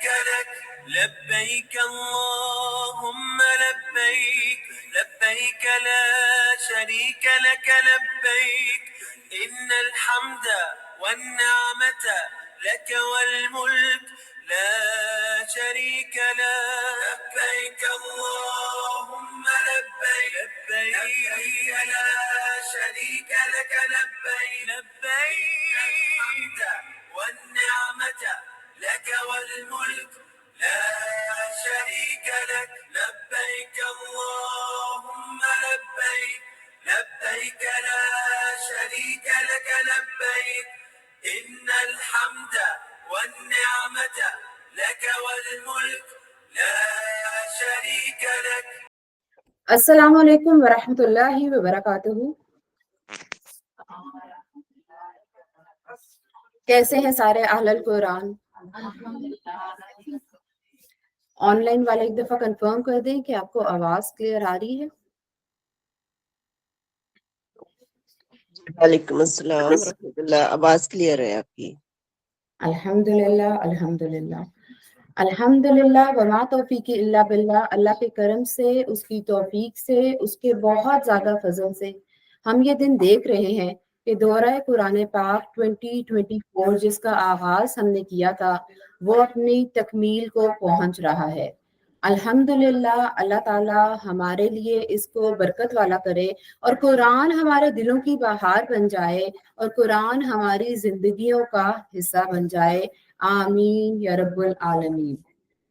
شريك لك لبيك اللهم لبيك لبيك لا شريك لك لبيك إن الحمد والنعمة لك والملك لا شريك لك لبيك اللهم لبيك لبيك لا شريك لك لبيك لبيك الحمد والنعمة لك والملك لا شريك لك لبيك اللهم لبيك لبيك لا شريك لك لبيك إن الحمد والنعمة لك والملك لا شريك لك. السلام علیکم ورحمۃ اللہ وبرکاتہ. کیسے ہیں سارے اہل القرآن؟ آن لائن والے ایک دفعہ کنفرم کر دیں کہ آپ کو آواز کلیئر آ رہی ہے. وعلیکم السلام ورحمۃ اللہ. آواز کلیئر ہے آپ کی. الحمدللہ الحمدللہ الحمدللہ وما توفیق الا باللہ. اللہ کے کرم سے، اس کی توفیق سے، اس کے بہت زیادہ فضل سے ہم یہ دن دیکھ رہے ہیں کہ دورہ قرآن پاک 2024 جس کا آغاز ہم نے کیا تھا وہ اپنی تکمیل کو پہنچ رہا ہے. الحمدللہ اللہ تعالیٰ ہمارے لیے اس کو برکت والا کرے اور قرآن ہمارے دلوں کی بہار بن جائے اور قرآن ہماری زندگیوں کا حصہ بن جائے. آمین یا رب العالمین.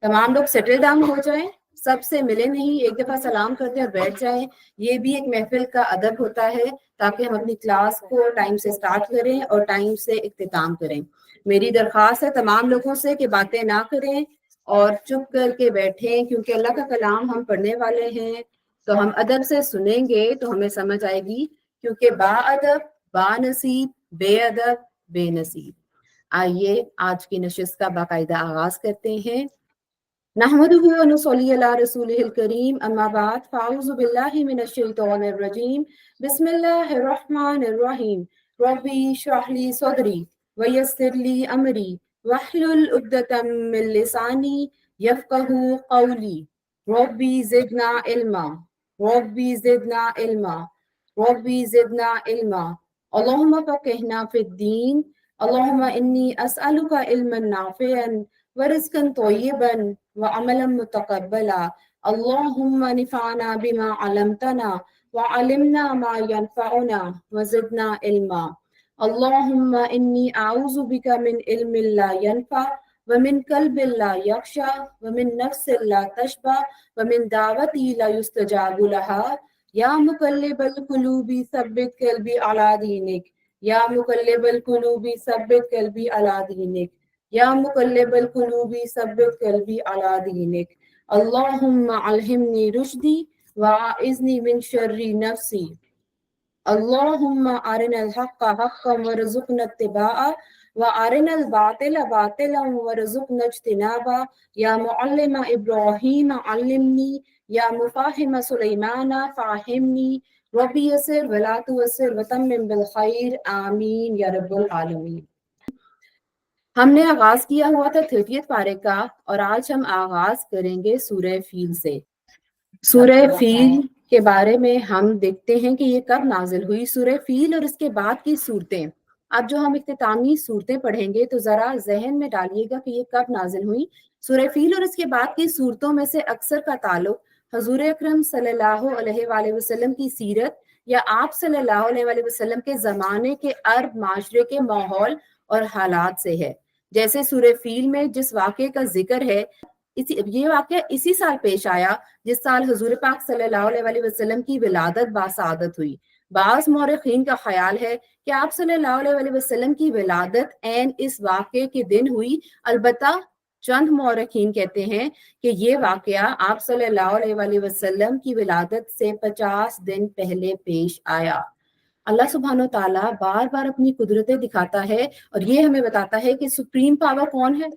تمام لوگ سیٹل ڈاؤن ہو جائیں، سب سے ملے نہیں، ایک دفعہ سلام کرتے اور بیٹھ جائیں. یہ بھی ایک محفل کا ادب ہوتا ہے تاکہ ہم اپنی کلاس کو ٹائم سے سٹارٹ کریں اور ٹائم سے اختتام کریں. میری درخواست ہے تمام لوگوں سے کہ باتیں نہ کریں اور چپ کر کے بیٹھیں، کیونکہ اللہ کا کلام ہم پڑھنے والے ہیں تو ہم ادب سے سنیں گے تو ہمیں سمجھ آئے گی، کیونکہ با ادب با نصیب، بے ادب بے نصیب. آئیے آج کی نشست کا باقاعدہ آغاز کرتے ہیں. نحمدہ و نصلی علی رسولہ الکریم، اما بعد فاعوذ باللہ من الشیطان الرجیم، بسم اللہ الرحمن الرحیم. ربی اشرح لی صدری ویسر لی امری واحلل عقدۃ من لسانی یفقہوا قولی. ربی زدنا علما ربی زدنا علما ربی زدنا علما. اللہم فقہنا فی الدین. اللہم انی اسألک علما نافعا ورزقا طیبا وعملا متقبلا. اللہم نفعنا بما علمتنا وعلمنا ما ينفعنا وزدنا علما. اللہم انی اعوذ بک من علم لا ينفع ومن قلب لا یخشع ومن نفس لا تشبع ومن دعوت لا یستجاب لها. یا مقلب القلوب ثبت قلبی علی دینک. یا مقلب القلوب ثبت قلبی علی دینک. یا مقلب القلوب ثبت قلبی علی دینک. اللہم الہمنی رشدی واعذنی من شر نفسی. اللہم ارنا الحق حقا وارزقنا اتباعہ وارنا الباطل باطلا وارزقنا اجتنابہ. یا معلم ابراہیم علمنی، یا مفاہم سلیمان فاہمنی. ربی یسر ولا تعسر وتمم بالخیر. آمین یا رب العالمین. ہم نے آغاز کیا ہوا تھا 30 پارے کا اور آج ہم آغاز کریں گے سورہ فیل سے. سورہ فیل کے بارے میں ہم دیکھتے ہیں کہ یہ کب نازل ہوئی. سورہ فیل اور اس کے بعد کی صورتیں، اب جو ہم اختتامی صورتیں پڑھیں گے تو ذرا ذہن میں ڈالیے گا کہ یہ کب نازل ہوئی. سورہ فیل اور اس کے بعد کی صورتوں میں سے اکثر کا تعلق حضور اکرم صلی اللہ علیہ وآلہ وسلم کی سیرت یا آپ صلی اللہ علیہ وآلہ وسلم کے زمانے کے عرب معاشرے کے ماحول اور حالات سے ہے. جیسے سورہ فیل میں جس واقعے کا ذکر ہے، یہ واقعہ اسی سال پیش آیا جس سال حضور پاک صلی اللہ علیہ وآلہ وسلم کی ولادت باسعادت ہوئی. بعض مورخین کا خیال ہے کہ آپ صلی اللہ علیہ وآلہ وسلم کی ولادت عین اس واقعے کے دن ہوئی. البتہ چند مورخین کہتے ہیں کہ یہ واقعہ آپ صلی اللہ علیہ وآلہ وسلم کی ولادت سے 50 دن پہلے پیش آیا. اللہ سبحانہ و تعالیٰ بار بار اپنی قدرتیں دکھاتا ہے اور یہ ہمیں بتاتا ہے کہ سپریم پاور کون ہے؟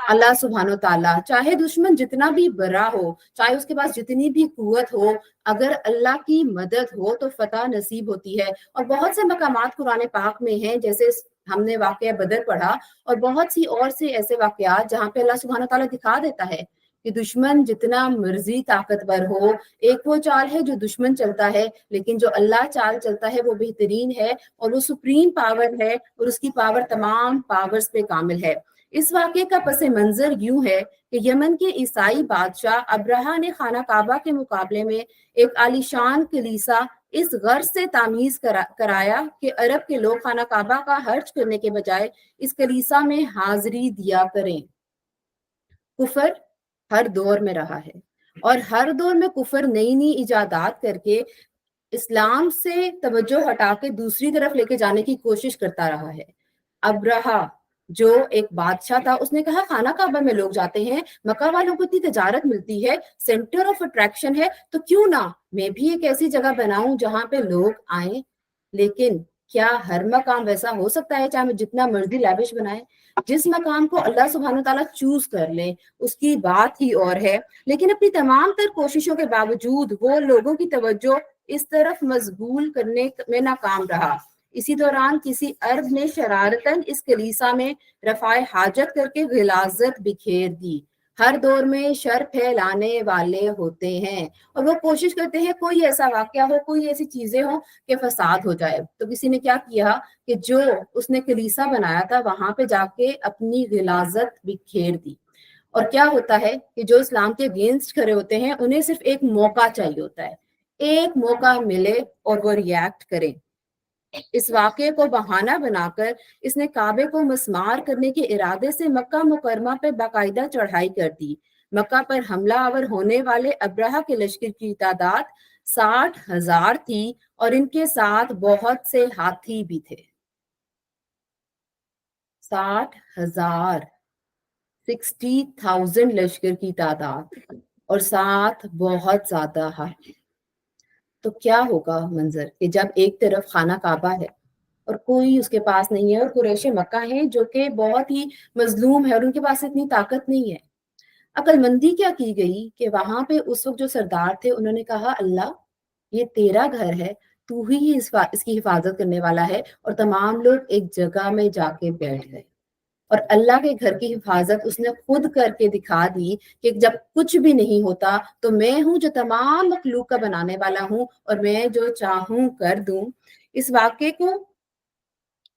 اللہ سبحانہ و تعالیٰ. چاہے دشمن جتنا بھی بڑا ہو، چاہے اس کے پاس جتنی بھی قوت ہو، اگر اللہ کی مدد ہو تو فتح نصیب ہوتی ہے. اور بہت سے مقامات قرآن پاک میں ہیں، جیسے ہم نے واقعہ بدر پڑھا اور بہت سی اور سے ایسے واقعات جہاں پہ اللہ سبحانہ تعالیٰ دکھا دیتا ہے کہ دشمن جتنا مرضی طاقتور ہو، ایک وہ چال ہے جو دشمن چلتا ہے، لیکن جو اللہ چال چلتا ہے وہ بہترین ہے اور وہ سپریم پاور ہے اور اس کی پاور تمام پاورز پہ کامل ہے۔ اس واقعے کا پس منظر یوں ہے کہ یمن کے عیسائی بادشاہ ابرہہ نے خانہ کعبہ کے مقابلے میں ایک عالیشان کلیسا اس غرض سے تعمیز کرایا کہ عرب کے لوگ خانہ کعبہ کا حرج کرنے کے بجائے اس کلیسا میں حاضری دیا کریں۔ کفر ہر دور میں رہا ہے اور ہر دور میں کفر نئی نئی ایجادات کر کے اسلام سے توجہ ہٹا کے دوسری طرف لے کے جانے کی کوشش کرتا رہا ہے۔ ابرہہ جو ایک بادشاہ تھا، اس نے کہا خانہ کعبہ میں لوگ جاتے ہیں، مکہ والوں کو اتنی تجارت ملتی ہے، سینٹر آف اٹریکشن ہے، تو کیوں نہ میں بھی ایک ایسی جگہ بناؤں جہاں پہ لوگ آئیں۔ لیکن کیا ہر مقام ویسا ہو سکتا ہے؟ چاہے جتنا مرضی لیوش بنائے، جس مقام کو اللہ سبحانہ تعالیٰ چوز کر لے اس کی بات ہی اور ہے۔ لیکن اپنی تمام تر کوششوں کے باوجود وہ لوگوں کی توجہ اس طرف مشغول کرنے میں ناکام رہا۔ اسی دوران کسی عرب نے شرارتاً اس کلیسا میں رفع حاجت کر کے غلاظت بکھیر دی۔ ہر دور میں شر پھیلانے والے ہوتے ہیں اور وہ کوشش کرتے ہیں کوئی ایسا واقعہ ہو، کوئی ایسی چیزیں ہوں کہ فساد ہو جائے۔ تو کسی نے کیا کیا کہ جو اس نے کلیسا بنایا تھا وہاں پہ جا کے اپنی غلاظت بکھیر دی۔ اور کیا ہوتا ہے کہ جو اسلام کے اگینسٹ کھڑے ہوتے ہیں انہیں صرف ایک موقع چاہیے ہوتا ہے، ایک موقع ملے اور وہ ریئیکٹ کریں۔ اس واقعے کو بہانہ بنا کر اس نے کعبے کو مسمار کرنے کے ارادے سے مکہ مکرمہ پہ باقاعدہ چڑھائی کر دی۔ مکہ پر حملہ آور ہونے والے ابرہہ کے لشکر کی تعداد 60,000 تھی اور ان کے ساتھ بہت سے ہاتھی بھی تھے۔ 60,000 60,000 لشکر کی تعداد اور ساتھ بہت زیادہ ہاتھی۔ تو کیا ہوگا منظر کہ جب ایک طرف خانہ کعبہ ہے اور کوئی اس کے پاس نہیں ہے، اور قریش مکہ ہیں جو کہ بہت ہی مظلوم ہے اور ان کے پاس اتنی طاقت نہیں ہے۔ عقل مندی کیا کی گئی کہ وہاں پہ اس وقت جو سردار تھے انہوں نے کہا اللہ یہ تیرا گھر ہے، تو ہی اس کی حفاظت کرنے والا ہے، اور تمام لوگ ایک جگہ میں جا کے بیٹھ گئے اور اللہ کے گھر کی حفاظت اس نے خود کر کے دکھا دی کہ جب کچھ بھی نہیں ہوتا تو میں ہوں جو تمام مخلوق کا بنانے والا ہوں اور میں جو چاہوں کر دوں۔ اس واقعے کو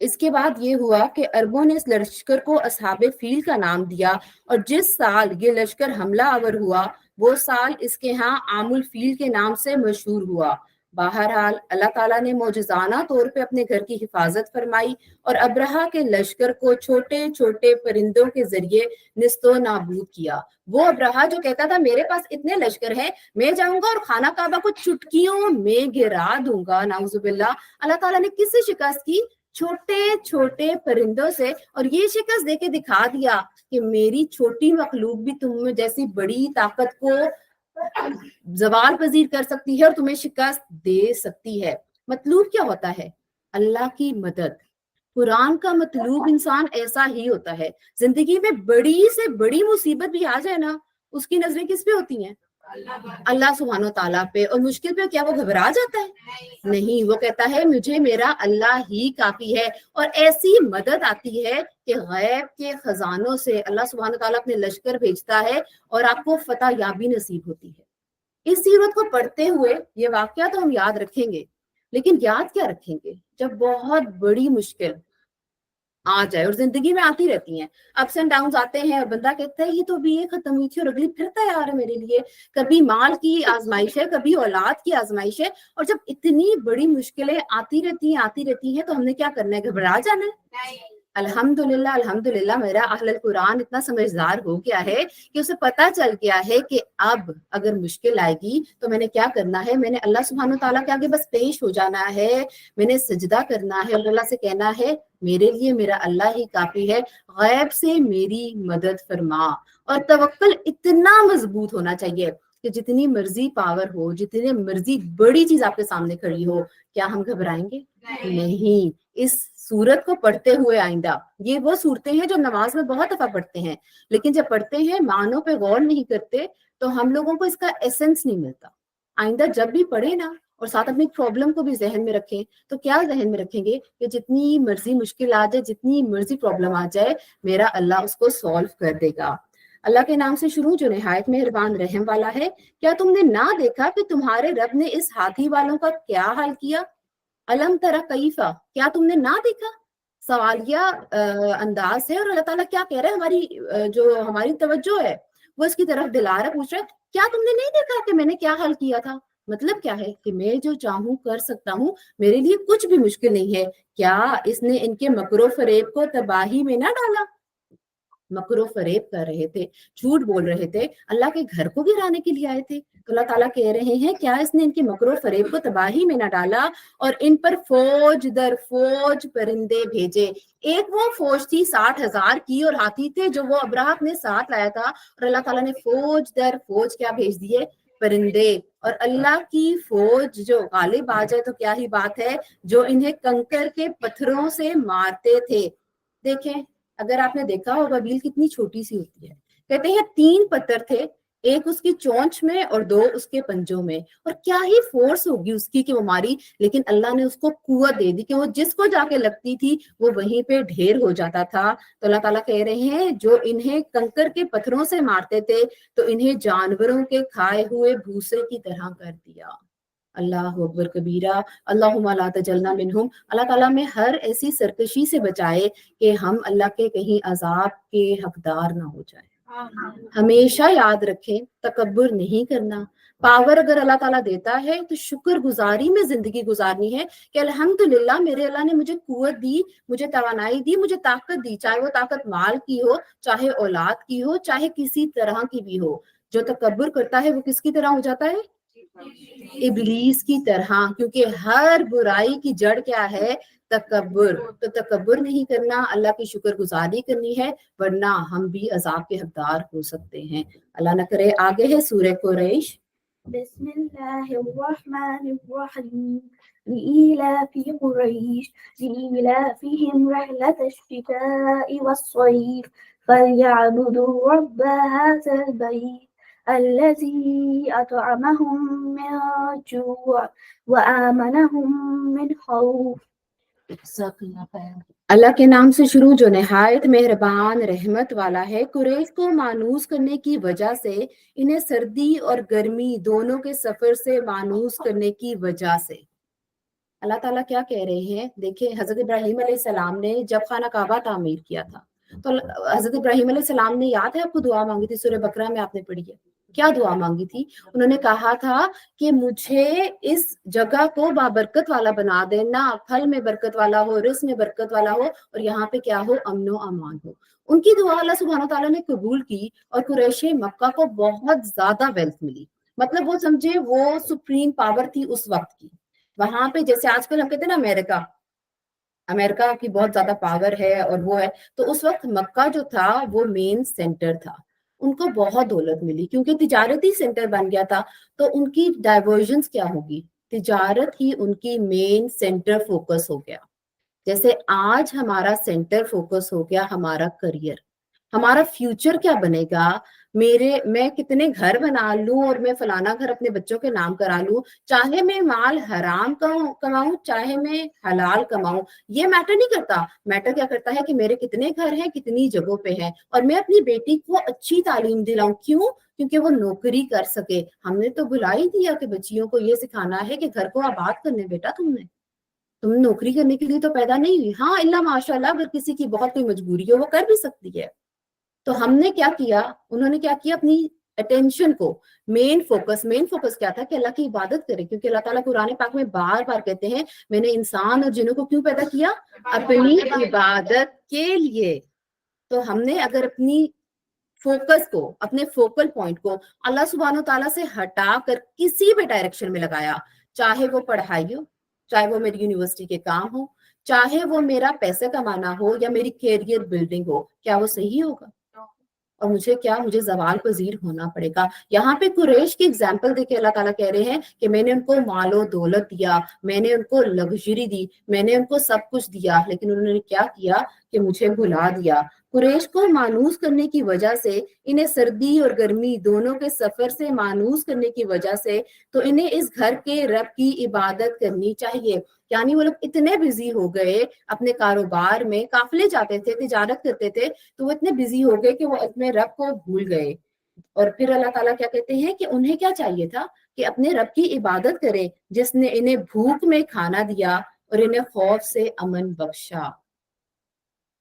اس کے بعد یہ ہوا کہ عربوں نے اس لشکر کو اصحاب فیل کا نام دیا، اور جس سال یہ لشکر حملہ آور ہوا وہ سال اس کے ہاں عام الفیل کے نام سے مشہور ہوا۔ بہرحال اللہ تعالیٰ نے معجزانہ طور پہ اپنے گھر کی حفاظت فرمائی اور ابرہہ کے لشکر کو چھوٹے چھوٹے پرندوں کے ذریعے نست و نابود کیا۔ وہ ابرہہ جو کہتا تھا میرے پاس اتنے لشکر ہیں، میں جاؤں گا اور خانہ کعبہ کو چٹکیوں میں گرا دوں گا، نعوذ باللہ، اللہ تعالیٰ نے کس سے شکست کی؟ چھوٹے چھوٹے پرندوں سے، اور یہ شکست دے کے دکھا دیا کہ میری چھوٹی مخلوق بھی تم جیسی بڑی طاقت کو زوال پذیر کر سکتی ہے اور تمہیں شکست دے سکتی ہے۔ مطلوب کیا ہوتا ہے؟ اللہ کی مدد۔ قرآن کا مطلوب انسان ایسا ہی ہوتا ہے، زندگی میں بڑی سے بڑی مصیبت بھی آ جائے نا، اس کی نظریں کس پہ ہوتی ہیں؟ اللہ سبحانہ تعالیٰ پہ۔ اور مشکل پہ کیا وہ گھبرا جاتا ہے؟ نہیں، وہ کہتا ہے مجھے میرا اللہ ہی کافی ہے، اور ایسی مدد آتی ہے کہ غیب کے خزانوں سے اللہ سبحانہ تعالیٰ اپنے لشکر بھیجتا ہے اور آپ کو فتح یابی نصیب ہوتی ہے۔ اس سیرت کو پڑھتے ہوئے یہ واقعہ تو ہم یاد رکھیں گے، لیکن یاد کیا رکھیں گے جب بہت بڑی مشکل آ جائے، اور زندگی میں آتی رہتی ہیں، اپس اینڈ ڈاؤنز آتے ہیں، اور بندہ کہتا ہے یہ تو بھی یہ ختم ہوئی تھی اور اگلی پھر تیار ہے میرے لیے۔ کبھی مال کی آزمائش ہے، کبھی اولاد کی آزمائش ہے، اور جب اتنی بڑی مشکلیں آتی رہتی ہیں تو ہم نے کیا کرنا ہے؟ گھبرا جانا ہے؟ الحمدللہ الحمدللہ میرا اہل القرآن اتنا سمجھدار ہو گیا ہے کہ اسے پتا چل گیا ہے کہ اب اگر مشکل آئے گی تو میں نے کیا کرنا ہے؟ میں نے اللہ سبحانہ تعالیٰ کے آگے بس پیش ہو جانا ہے، میں نے سجدہ کرنا ہے اور اللہ سے کہنا ہے میرے لیے میرا اللہ ہی کافی ہے، غیب سے میری مدد فرما۔ اور توکل اتنا مضبوط ہونا چاہیے کہ جتنی مرضی پاور ہو، جتنی مرضی بڑی چیز آپ کے سامنے کھڑی ہو، کیا ہم گھبرائیں گے؟ نہیں۔ اس سورت کو پڑھتے ہوئے آئندہ، یہ وہ صورتیں ہیں جو نماز میں بہت دفعہ پڑھتے ہیں، لیکن جب پڑھتے ہیں معنوں پہ غور نہیں کرتے تو ہم لوگوں کو اس کا ایسنس نہیں ملتا۔ آئندہ جب بھی پڑھے نا اور ساتھ اپنی پرابلم کو بھی ذہن میں رکھیں. تو کیا ذہن میں رکھیں گے کہ جتنی مرضی مشکل آ جائے, جتنی مرضی پرابلم آ جائے, میرا اللہ اس کو سالو کر دے گا. اللہ کے نام سے شروع جو نہایت مہربان رحم والا ہے. کیا تم نے نہ دیکھا کہ تمہارے رب نے اس ہاتھی والوں کا کیا حال کیا؟ الم ترا کیفا, کیا تم نے نہ دیکھا؟ سوالیہ انداز ہے, اور اللہ تعالیٰ کیا کہہ رہے ہیں, ہماری جو ہماری توجہ ہے وہ اس کی طرف دلا رہا, پوچھ رہا ہے کیا تم نے نہیں دیکھا کہ میں نے کیا حل کیا تھا؟ مطلب کیا ہے کہ میں جو چاہوں کر سکتا ہوں, میرے لیے کچھ بھی مشکل نہیں ہے. کیا اس نے ان کے مکر و فریب کو تباہی میں نہ ڈالا؟ مکر و فریب کر رہے تھے, جھوٹ بول رہے تھے, اللہ کے گھر کو گرانے کے لیے آئے تھے. تو اللہ تعالیٰ کہہ رہے ہیں کیا اس نے ان کے مکر و فریب کو تباہی میں نہ ڈالا اور ان پر فوج در فوج پرندے بھیجے. ایک وہ فوج تھی 60,000 کی, اور ہاتھی تھے جو وہ ابراہت نے ساتھ لایا تھا, اور اللہ تعالیٰ نے فوج در فوج کیا بھیج دیے؟ پرندے. اور اللہ کی فوج جو غالب آ جائے تو کیا ہی بات ہے, جو انہیں کنکر کے پتھروں سے مارتے تھے. دیکھیں اگر آپ نے دیکھا ہوگا بیل کتنی چھوٹی سی ہوتی ہے. کہتے ہیں 3 پتھر تھے, ایک اس کی چونچ میں اور 2 اس کے پنجوں میں, اور کیا ہی فورس ہوگی اس کی کہ وہ ماری, لیکن اللہ نے اس کو قوت دے دی کہ وہ جس کو جا کے لگتی تھی وہ وہیں پہ ڈھیر ہو جاتا تھا. تو اللہ تعالیٰ کہہ رہے ہیں جو انہیں کنکر کے پتھروں سے مارتے تھے تو انہیں جانوروں کے کھائے ہوئے بھوسے کی طرح کر دیا. اللہ اکبر کبیرہ. اللہم لا تجلنا منہم. اللہ تعالیٰ میں ہر ایسی سرکشی سے بچائے کہ ہم اللہ کے کہیں عذاب کے حقدار نہ ہو جائیں. ہمیشہ یاد رکھیں تکبر نہیں کرنا. پاور اگر اللہ تعالیٰ دیتا ہے تو شکر گزاری میں زندگی گزارنی ہے کہ الحمدللہ میرے اللہ نے مجھے قوت دی, مجھے توانائی دی, مجھے طاقت دی, چاہے وہ طاقت مال کی ہو, چاہے اولاد کی ہو, چاہے کسی طرح کی بھی ہو. جو تکبر کرتا ہے وہ کس کی طرح ہو جاتا ہے؟ ابلیس کی طرح, کیونکہ ہر برائی کی جڑ کیا ہے؟ تکبر. تو تکبر نہیں کرنا, اللہ کی شکر گزاری کرنی ہے, ورنہ ہم بھی عذاب کے حقدار ہو سکتے ہیں. اللہ نہ کرے. آگے ہے سورہ قریش. بسم اللہ الرحمن الرحیم لإيلاف قريش لإيلافهم رحلة الشتاء والصيف فليعبدوا رب هذا البيت الذي أطعمهم من جوع وآمنهم من خوف. اللہ کے نام سے شروع جو نہایت مہربان رحمت والا ہے. قریش کو مانوس کرنے کی وجہ سے, انہیں سردی اور گرمی دونوں کے سفر سے مانوس کرنے کی وجہ سے اللہ تعالیٰ کیا کہہ رہے ہیں. دیکھیں حضرت ابراہیم علیہ السلام نے جب خانہ کعبہ تعمیر کیا تھا تو حضرت ابراہیم علیہ السلام نے, یاد ہے آپ کو, دعا مانگی تھی, سورہ بقرہ میں آپ نے پڑھی ہے. کیا دعا مانگی تھی؟ انہوں نے کہا تھا کہ مجھے اس جگہ کو بابرکت والا بنا دینا, پھل میں برکت والا ہو, رزق میں برکت والا ہو, اور یہاں پہ کیا ہو؟ امن و امان ہو. ان کی دعا اللہ سبحانہ تعالیٰ نے قبول کی, اور قریش مکہ کو بہت زیادہ ویلتھ ملی. مطلب وہ سمجھے وہ سپریم پاور تھی اس وقت کی. وہاں پہ جیسے آج کل ہم کہتے ہیں نا امریکہ کی بہت زیادہ پاور ہے اور وہ ہے, تو اس وقت مکہ جو تھا وہ مین سینٹر تھا. ان کو بہت دولت ملی کیونکہ تجارتی سینٹر بن گیا تھا. تو ان کی ڈائیورژنس کیا ہوگی؟ تجارت ہی ان کی مین سینٹر فوکس ہو گیا. جیسے آج ہمارا سینٹر فوکس ہو گیا ہمارا کریئر, ہمارا فیوچر کیا بنے گا, میں کتنے گھر بنا لوں اور میں فلانا گھر اپنے بچوں کے نام کرا لوں, چاہے میں مال حرام کماؤں چاہے میں حلال کماؤں, یہ میٹر نہیں کرتا. میٹر کیا کرتا ہے کہ میرے کتنے گھر ہیں, کتنی جگہوں پہ ہیں, اور میں اپنی بیٹی کو اچھی تعلیم دلاؤں. کیوں؟ کیونکہ وہ نوکری کر سکے. ہم نے تو بھلا ہی دیا کہ بچیوں کو یہ سکھانا ہے کہ گھر کو آباد کرنے, بیٹا تم نوکری کرنے کے لیے تو پیدا نہیں ہوئی. ہاں اللہ ماشاء اللہ اگر کسی کی بہت کوئی مجبوری ہو وہ کر بھی سکتی ہے. تو ہم نے کیا کیا, انہوں نے کیا کیا, اپنی اٹینشن کو مین فوکس کیا تھا کہ اللہ کی عبادت کرے. کیونکہ اللہ تعالیٰ قرآن پاک میں بار بار کہتے ہیں میں نے انسان اور جنوں کو کیوں پیدا کیا؟ اپنی عبادت کے لیے. تو ہم نے اگر اپنی فوکس کو, اپنے فوکل پوائنٹ کو اللہ سبحانہ تعالیٰ سے ہٹا کر کسی بھی ڈائریکشن میں لگایا, چاہے وہ پڑھائی ہو, چاہے وہ میری یونیورسٹی کے کام ہو, چاہے وہ میرا پیسے کمانا ہو یا میری کیریئر بلڈنگ ہو, کیا وہ صحیح ہوگا؟ اور مجھے زوال پذیر ہونا پڑے گا. یہاں پہ قریش کی اگزامپل دیکھے اللہ تعالیٰ کہہ رہے ہیں کہ میں نے ان کو مال و دولت دیا, میں نے ان کو لگژری دی, میں نے ان کو سب کچھ دیا, لیکن انہوں نے کیا کیا کہ مجھے بھلا دیا. कुरैश को मानूस करने की वजह से, इन्हें सर्दी और गर्मी दोनों के सफर से मानूस करने की वजह से, तो इन्हें इस घर के रब की इबादत करनी चाहिए। यानी वो लोग इतने बिजी हो गए अपने कारोबार में, काफिले जाते थे, तिजारत करते थे, तो वो इतने बिजी हो गए कि वो अपने रब को भूल गए। और फिर अल्लाह ताला क्या कहते हैं कि उन्हें क्या चाहिए था कि अपने रब की इबादत करें, जिसने इन्हें भूख में खाना दिया और इन्हें खौफ से अमन बख्शा।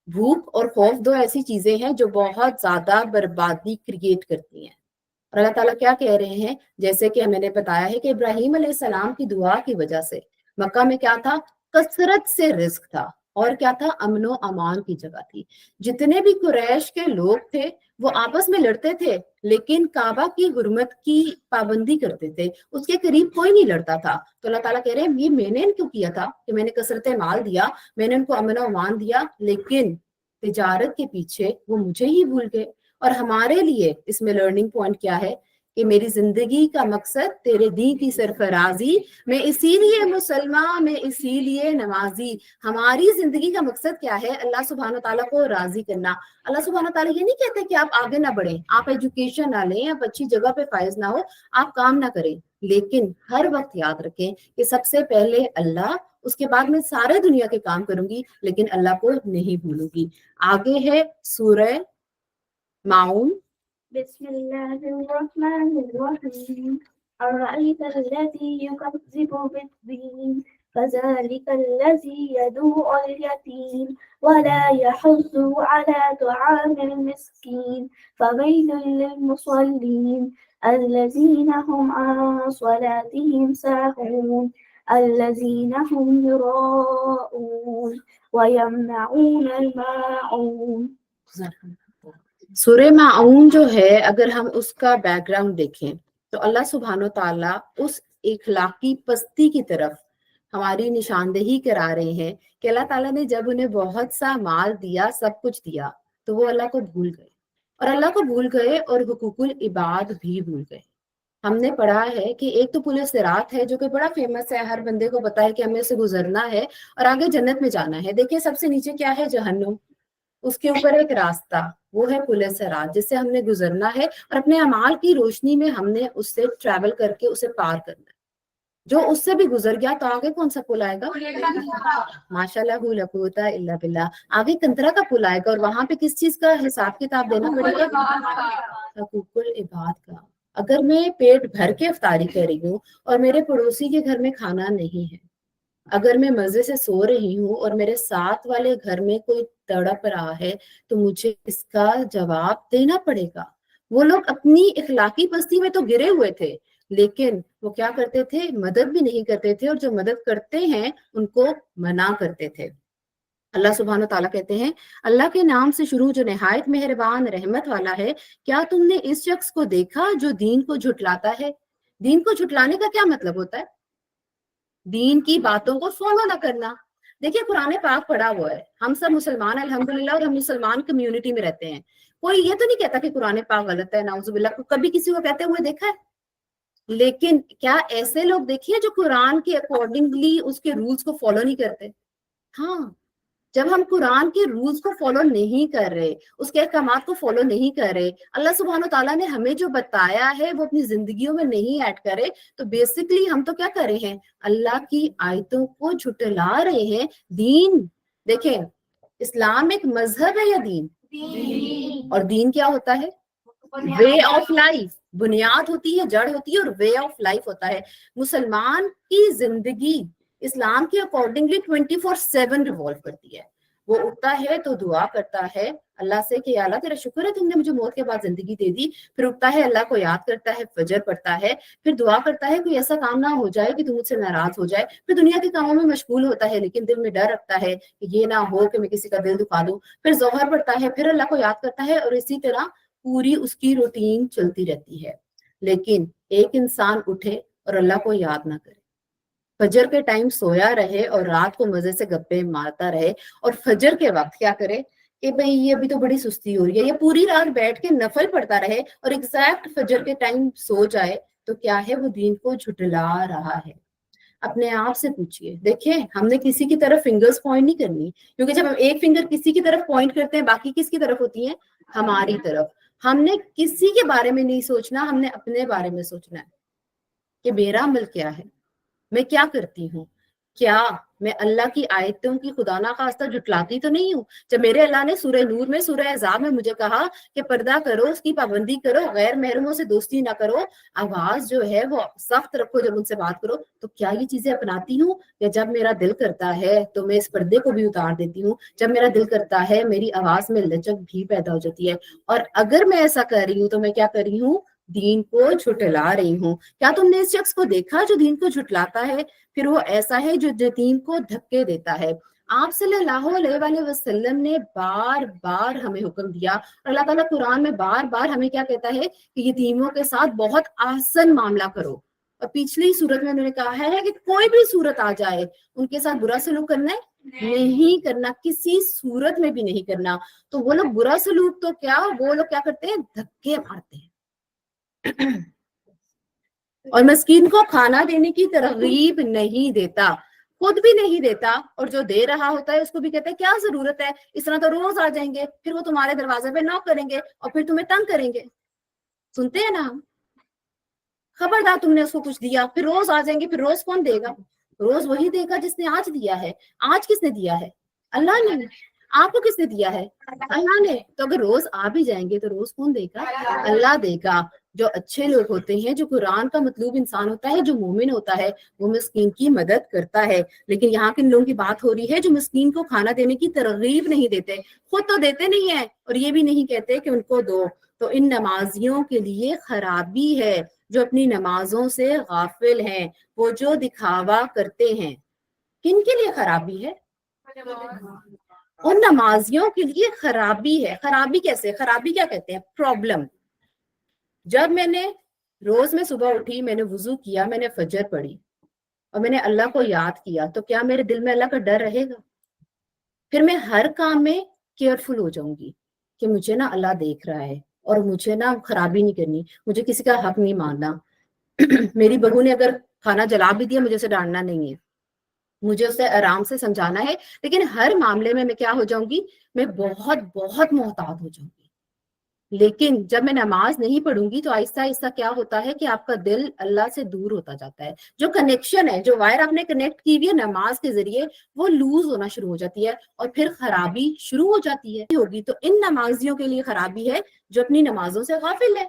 भूख और खौफ दो ऐसी चीजें हैं जो बहुत ज्यादा बर्बादी क्रिएट करती हैं। और अल्लाह ताला क्या कह रहे हैं, जैसे कि मैंने बताया है कि इब्राहिम अलैहिस्सलाम की दुआ की वजह से मक्का में क्या था, कसरत से रिस्क था, और क्या था, अमनो अमान की जगह थी। जितने भी कुरैश के लोग थे वो आपस में लड़ते थे, लेकिन काबा की हुर्मत की पाबंदी करते थे, उसके करीब कोई नहीं लड़ता था। तो अल्लाह ताला कह रहे हैं ये मैंने इनको किया था कि मैंने कसरत माल दिया, मैंने उनको अमन अमान दिया, लेकिन तिजारत के पीछे वो मुझे ही भूल गए। और हमारे लिए इसमें लर्निंग पॉइंट क्या है कि मेरी जिंदगी का मकसद तेरे दी की सरफराजी, मैं इसीलिए मुसलमान, मैं इसीलिए नमाजी। हमारी जिंदगी का मकसद क्या है, अल्लाह सुब्हान ताला को राजी करना। अल्लाह सुब्हान ताला ये नहीं कहते कि आप आगे ना बढ़ें, आप एजुकेशन ना लें, आप अच्छी जगह पे फायज ना हो, आप काम ना करें, लेकिन हर वक्त याद रखें कि सबसे पहले अल्लाह, उसके बाद मैं सारे दुनिया के काम करूंगी, लेकिन अल्लाह को नहीं भूलूंगी। आगे है सूरह माउन। बिस्मिल्लाहिर्रहमानिर्रहीम। अर्रअयत अल्लज़ी युकज़्ज़िबु बिद्दीन फज़ालिक अल्लज़ी यदूउल यतीम वला यहुज़्ज़ु अला तुआमिल मिस्कीन फवैलुल लिलमुसल्लीन अल्लज़ीना हुम अन स्वलातिहिम साहून अल्लज़ीना हुम युराऊन व यमनऊनल माऊन। सूरह माऊन जो है, अगर हम उसका बैकग्राउंड देखें तो अल्लाह सुब्हानो ताला उस इखलाकी पस्ती की तरफ हमारी निशानदेही करा रहे हैं कि अल्लाह ताला ने जब उन्हें बहुत सा माल दिया, सब कुछ दिया, तो वो अल्लाह को भूल गए, और अल्लाह को भूल गए और हुकूकुल इबाद भी भूल गए। हमने पढ़ा है कि एक तो पुल सिरात है जो कि बड़ा फेमस है, हर बंदे को पता है कि हमें से गुजरना है और आगे जन्नत में जाना है। देखिए सबसे नीचे क्या है, जहन्नुम, उसके ऊपर एक रास्ता, वो है पुल सिरात, जिससे हमने गुजरना है और अपने अमाल की रोशनी में हमने उससे ट्रैवल करके उसे पार करना है। जो उससे भी गुजर गया तो आगे कौन सा पुल आएगा, माशाल्लाह ला कुव्वता इल्ला बिल्लाह, आगे कंतरा का पुल आएगा, और वहां पे किस चीज का हिसाब किताब देना पड़ेगा, हुकूकुल इबाद का। अगर मैं पेट भर के इफ्तारी कर रही हूँ और मेरे पड़ोसी के घर में खाना नहीं है, अगर मैं मजे से सो रही हूँ और मेरे साथ वाले घर में कोई तड़प रहा है, तो मुझे इसका जवाब देना पड़ेगा। वो लोग अपनी इखलाकी पस्ती में तो गिरे हुए थे, लेकिन वो क्या करते थे, मदद भी नहीं करते थे, और जो मदद करते हैं उनको मना करते थे। अल्लाह सुब्हानो ताला कहते हैं, अल्लाह के नाम से शुरू जो निहायत मेहरबान रहमत वाला है। क्या तुमने इस शख्स को देखा जो दीन को झुटलाता है। दीन को झुटलाने का क्या मतलब होता है, दीन की बातों को फॉलो ना करना। देखिए कुरान पाक पढ़ा हुआ है, हम सब मुसलमान अल्हम्दुलिल्लाह, और हम मुसलमान कम्युनिटी में रहते हैं। कोई ये तो नहीं कहता कि कुरान पाक गलत है, नाउजुबिल्लाह, को कभी किसी को कहते हुए देखा है। लेकिन क्या ऐसे लोग देखिए जो कुरान के अकॉर्डिंगली उसके रूल्स को फॉलो नहीं करते। हाँ, जब हम कुरान के रूल्स को फॉलो नहीं कर रहे, उसके अहकामात को फॉलो नहीं कर रहे, अल्लाह सुब्हानो ताला ने हमें जो बताया है वो अपनी जिंदगियों में नहीं ऐड करे, तो बेसिकली हम तो क्या कर रहे हैं, अल्लाह की आयतों को झुटला रहे हैं। दीन, देखें, इस्लाम एक मजहब है या दीन? और दीन क्या होता है, वे ऑफ लाइफ, बुनियाद होती है, जड़ होती है, और वे ऑफ लाइफ होता है। मुसलमान की जिंदगी इस्लाम के अकॉर्डिंगली 24/7 रिवॉल्व करती है। वो उठता है तो दुआ करता है अल्लाह से कि अल्लाह तेरा शुक्र है तुमने मुझे मौत के बाद जिंदगी दे दी। फिर उठता है, अल्लाह को याद करता है, फजर पढ़ता है, फिर दुआ करता है कोई ऐसा काम ना हो जाए कि तुम मुझसे नाराज हो जाए। फिर दुनिया के कामों में मशगूल होता है, लेकिन दिल में डर रखता है कि ये ना हो कि मैं किसी का दिल दुखा दूं। फिर जोहर पढ़ता है, फिर अल्लाह को याद करता है, और इसी तरह पूरी उसकी रूटीन चलती रहती है। लेकिन एक इंसान उठे और अल्लाह को याद ना करे, फजर के टाइम सोया रहे और रात को मजे से गप्पे मारता रहे, और फजर के वक्त क्या करे कि भाई ये अभी तो बड़ी सुस्ती हो रही है, ये पूरी रात बैठ के नफल पढ़ता रहे और एग्जैक्ट फजर के टाइम सो जाए, तो क्या है, वो दीन को झुटला रहा है। اپنے آپ سے پوچھیے. دیکھیں ہم نے کسی کی طرف فنگرز پوائنٹ نہیں کرنی, کیونکہ جب ہم ایک فنگر کسی کی طرف پوائنٹ کرتے ہیں باقی کس کی طرف ہوتی ہیں؟ ہماری طرف. ہم نے کسی کے بارے میں نہیں سوچنا, ہم نے اپنے بارے میں سوچنا ہے کہ میرا عمل کیا ہے, میں کیا کرتی ہوں, کیا میں اللہ کی آیتوں کی خدا نخواستہ جھٹلاتی تو نہیں ہوں. جب میرے اللہ نے سورہ نور میں سورہ احزاب میں مجھے کہا کہ پردہ کرو, اس کی پابندی کرو, غیر محرموں سے دوستی نہ کرو, آواز جو ہے وہ سخت رکھو جب ان سے بات کرو, تو کیا یہ چیزیں اپناتی ہوں؟ یا جب میرا دل کرتا ہے تو میں اس پردے کو بھی اتار دیتی ہوں, جب میرا دل کرتا ہے میری آواز میں لچک بھی پیدا ہو جاتی ہے. اور اگر میں ایسا کر رہی ہوں تو میں کیا کر رہی ہوں؟ دین کو جھٹلا رہی ہوں. کیا تم نے اس شخص کو دیکھا جو دین کو جھٹلاتا ہے؟ پھر وہ ایسا ہے جو دین کو دھکے دیتا ہے. آپ صلی اللہ علیہ وآلہ وسلم نے بار بار ہمیں حکم دیا, اور اللہ تعالیٰ قرآن میں بار بار ہمیں کیا کہتا ہے کہ یتیموں کے ساتھ بہت احسن معاملہ کرو. اور پچھلی صورت میں انہوں نے کہا ہے کہ کوئی بھی صورت آ جائے ان کے ساتھ برا سلوک کرنا ہے نہیں کرنا, کسی صورت میں بھی نہیں کرنا. تو وہ لوگ برا سلوک تو کیا, وہ لوگ کیا کرتے ہیں؟ دھکے مارتے ہیں. اور مسکین کو کھانا دینے کی ترغیب نہیں دیتا, خود بھی نہیں دیتا, اور جو دے رہا ہوتا ہے اس کو بھی کہتے ہیں کیا ضرورت ہے, اس طرح تو روز آ جائیں گے, پھر وہ تمہارے دروازے پہ نوک کریں گے اور پھر تمہیں تنگ کریں گے. سنتے ہیں نا ہم, خبردار تم نے اس کو کچھ دیا, پھر روز آ جائیں گے, پھر روز کون دے گا؟ روز وہی دے گا جس نے آج دیا ہے. آج کس نے دیا ہے؟ اللہ نے. آپ کو کس نے دیا ہے؟ اللہ نے. تو اگر روز آ بھی جائیں گے تو روز کون دے گا؟ اللہ دے گا. جو اچھے لوگ ہوتے ہیں, جو قرآن کا مطلوب انسان ہوتا ہے, جو مومن ہوتا ہے, وہ مسکین کی مدد کرتا ہے. لیکن یہاں کن لوگوں کی بات ہو رہی ہے جو مسکین کو کھانا دینے کی ترغیب نہیں دیتے, خود تو دیتے نہیں ہیں اور یہ بھی نہیں کہتے کہ ان کو دو. تو ان نمازیوں کے لیے خرابی ہے جو اپنی نمازوں سے غافل ہیں, وہ جو دکھاوا کرتے ہیں. کن کے لیے خرابی ہے؟ ان نمازیوں کے لیے خرابی ہے. خرابی کیسے؟ خرابی کیا کہتے ہیں؟ پرابلم. جب میں نے روز میں صبح اٹھی, میں نے وضو کیا, میں نے فجر پڑھی اور میں نے اللہ کو یاد کیا, تو کیا میرے دل میں اللہ کا ڈر رہے گا؟ پھر میں ہر کام میں کیئرفل ہو جاؤں گی کہ مجھے نا اللہ دیکھ رہا ہے اور مجھے نا خرابی نہیں کرنی, مجھے کسی کا حق نہیں ماننا. میری بہو نے اگر کھانا جلا بھی دیا, مجھے اسے ڈانٹنا نہیں ہے, مجھے اسے آرام سے سمجھانا ہے. لیکن ہر معاملے میں کیا ہو جاؤں گی؟ میں بہت بہت محتاط ہو جاؤں گی. لیکن جب میں نماز نہیں پڑھوں گی تو آہستہ آہستہ کیا ہوتا ہے کہ آپ کا دل اللہ سے دور ہوتا جاتا ہے. جو کنیکشن ہے, جو وائر آپ نے کنیکٹ کی ہوئی ہے نماز کے ذریعے, وہ لوز ہونا شروع ہو جاتی ہے اور پھر خرابی شروع ہو جاتی ہے ہوگی. تو ان نمازیوں کے لیے خرابی ہے جو اپنی نمازوں سے غافل ہے,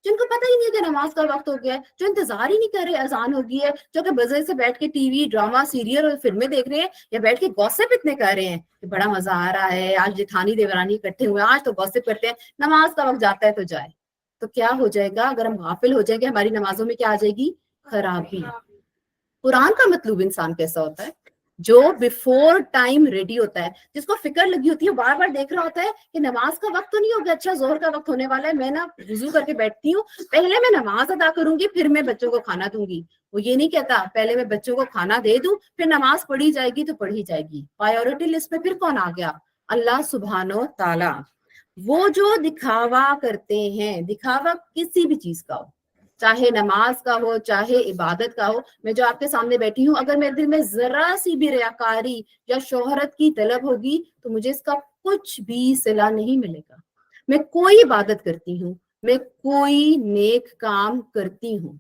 جن کو پتہ ہی نہیں ہے کہ نماز کا وقت ہو گیا ہے, جو انتظار ہی نہیں کر رہے اذان ہو گئی ہے, جو کہ بجے سے بیٹھ کے ٹی وی, ڈرامہ, سیریل اور فلمیں دیکھ رہے ہیں, یا بیٹھ کے گوسپ اتنے کر رہے ہیں کہ بڑا مزہ آ رہا ہے, آج جیٹھانی دیورانی اکٹھے ہوئے, آج تو گوسپ کرتے ہیں. نماز کا وقت جاتا ہے تو جائے. تو کیا ہو جائے گا اگر ہم غافل ہو جائیں گے؟ ہماری نمازوں میں کیا آ جائے گی؟ خرابی. قرآن کا مطلوب انسان کیسا ہوتا ہے؟ جو بیفور ٹائم ریڈی ہوتا ہے, جس کو فکر لگی ہوتی ہے, بار بار دیکھ رہا ہوتا ہے کہ نماز کا وقت تو نہیں ہو گیا, اچھا ظہر کا وقت ہونے والا ہے, میں نا وضو کر کے بیٹھتی ہوں, پہلے میں نماز ادا کروں گی پھر میں بچوں کو کھانا دوں گی. وہ یہ نہیں کہتا پہلے میں بچوں کو کھانا دے دوں پھر نماز پڑھی جائے گی تو پڑھی جائے گی. پرائیورٹی لسٹ میں پھر کون آ گیا؟ اللہ سبحانہ و تعالی. وہ جو دکھاوا کرتے ہیں, دکھاوا کسی بھی چیز کا ہو, چاہے نماز کا ہو, چاہے عبادت کا ہو. میں جو آپ کے سامنے بیٹھی ہوں, اگر میرے دل میں ذرا سی بھی ریاکاری یا شہرت کی طلب ہوگی تو مجھے اس کا کچھ بھی صلہ نہیں ملے گا. میں کوئی عبادت کرتی ہوں, میں کوئی نیک کام کرتی ہوں,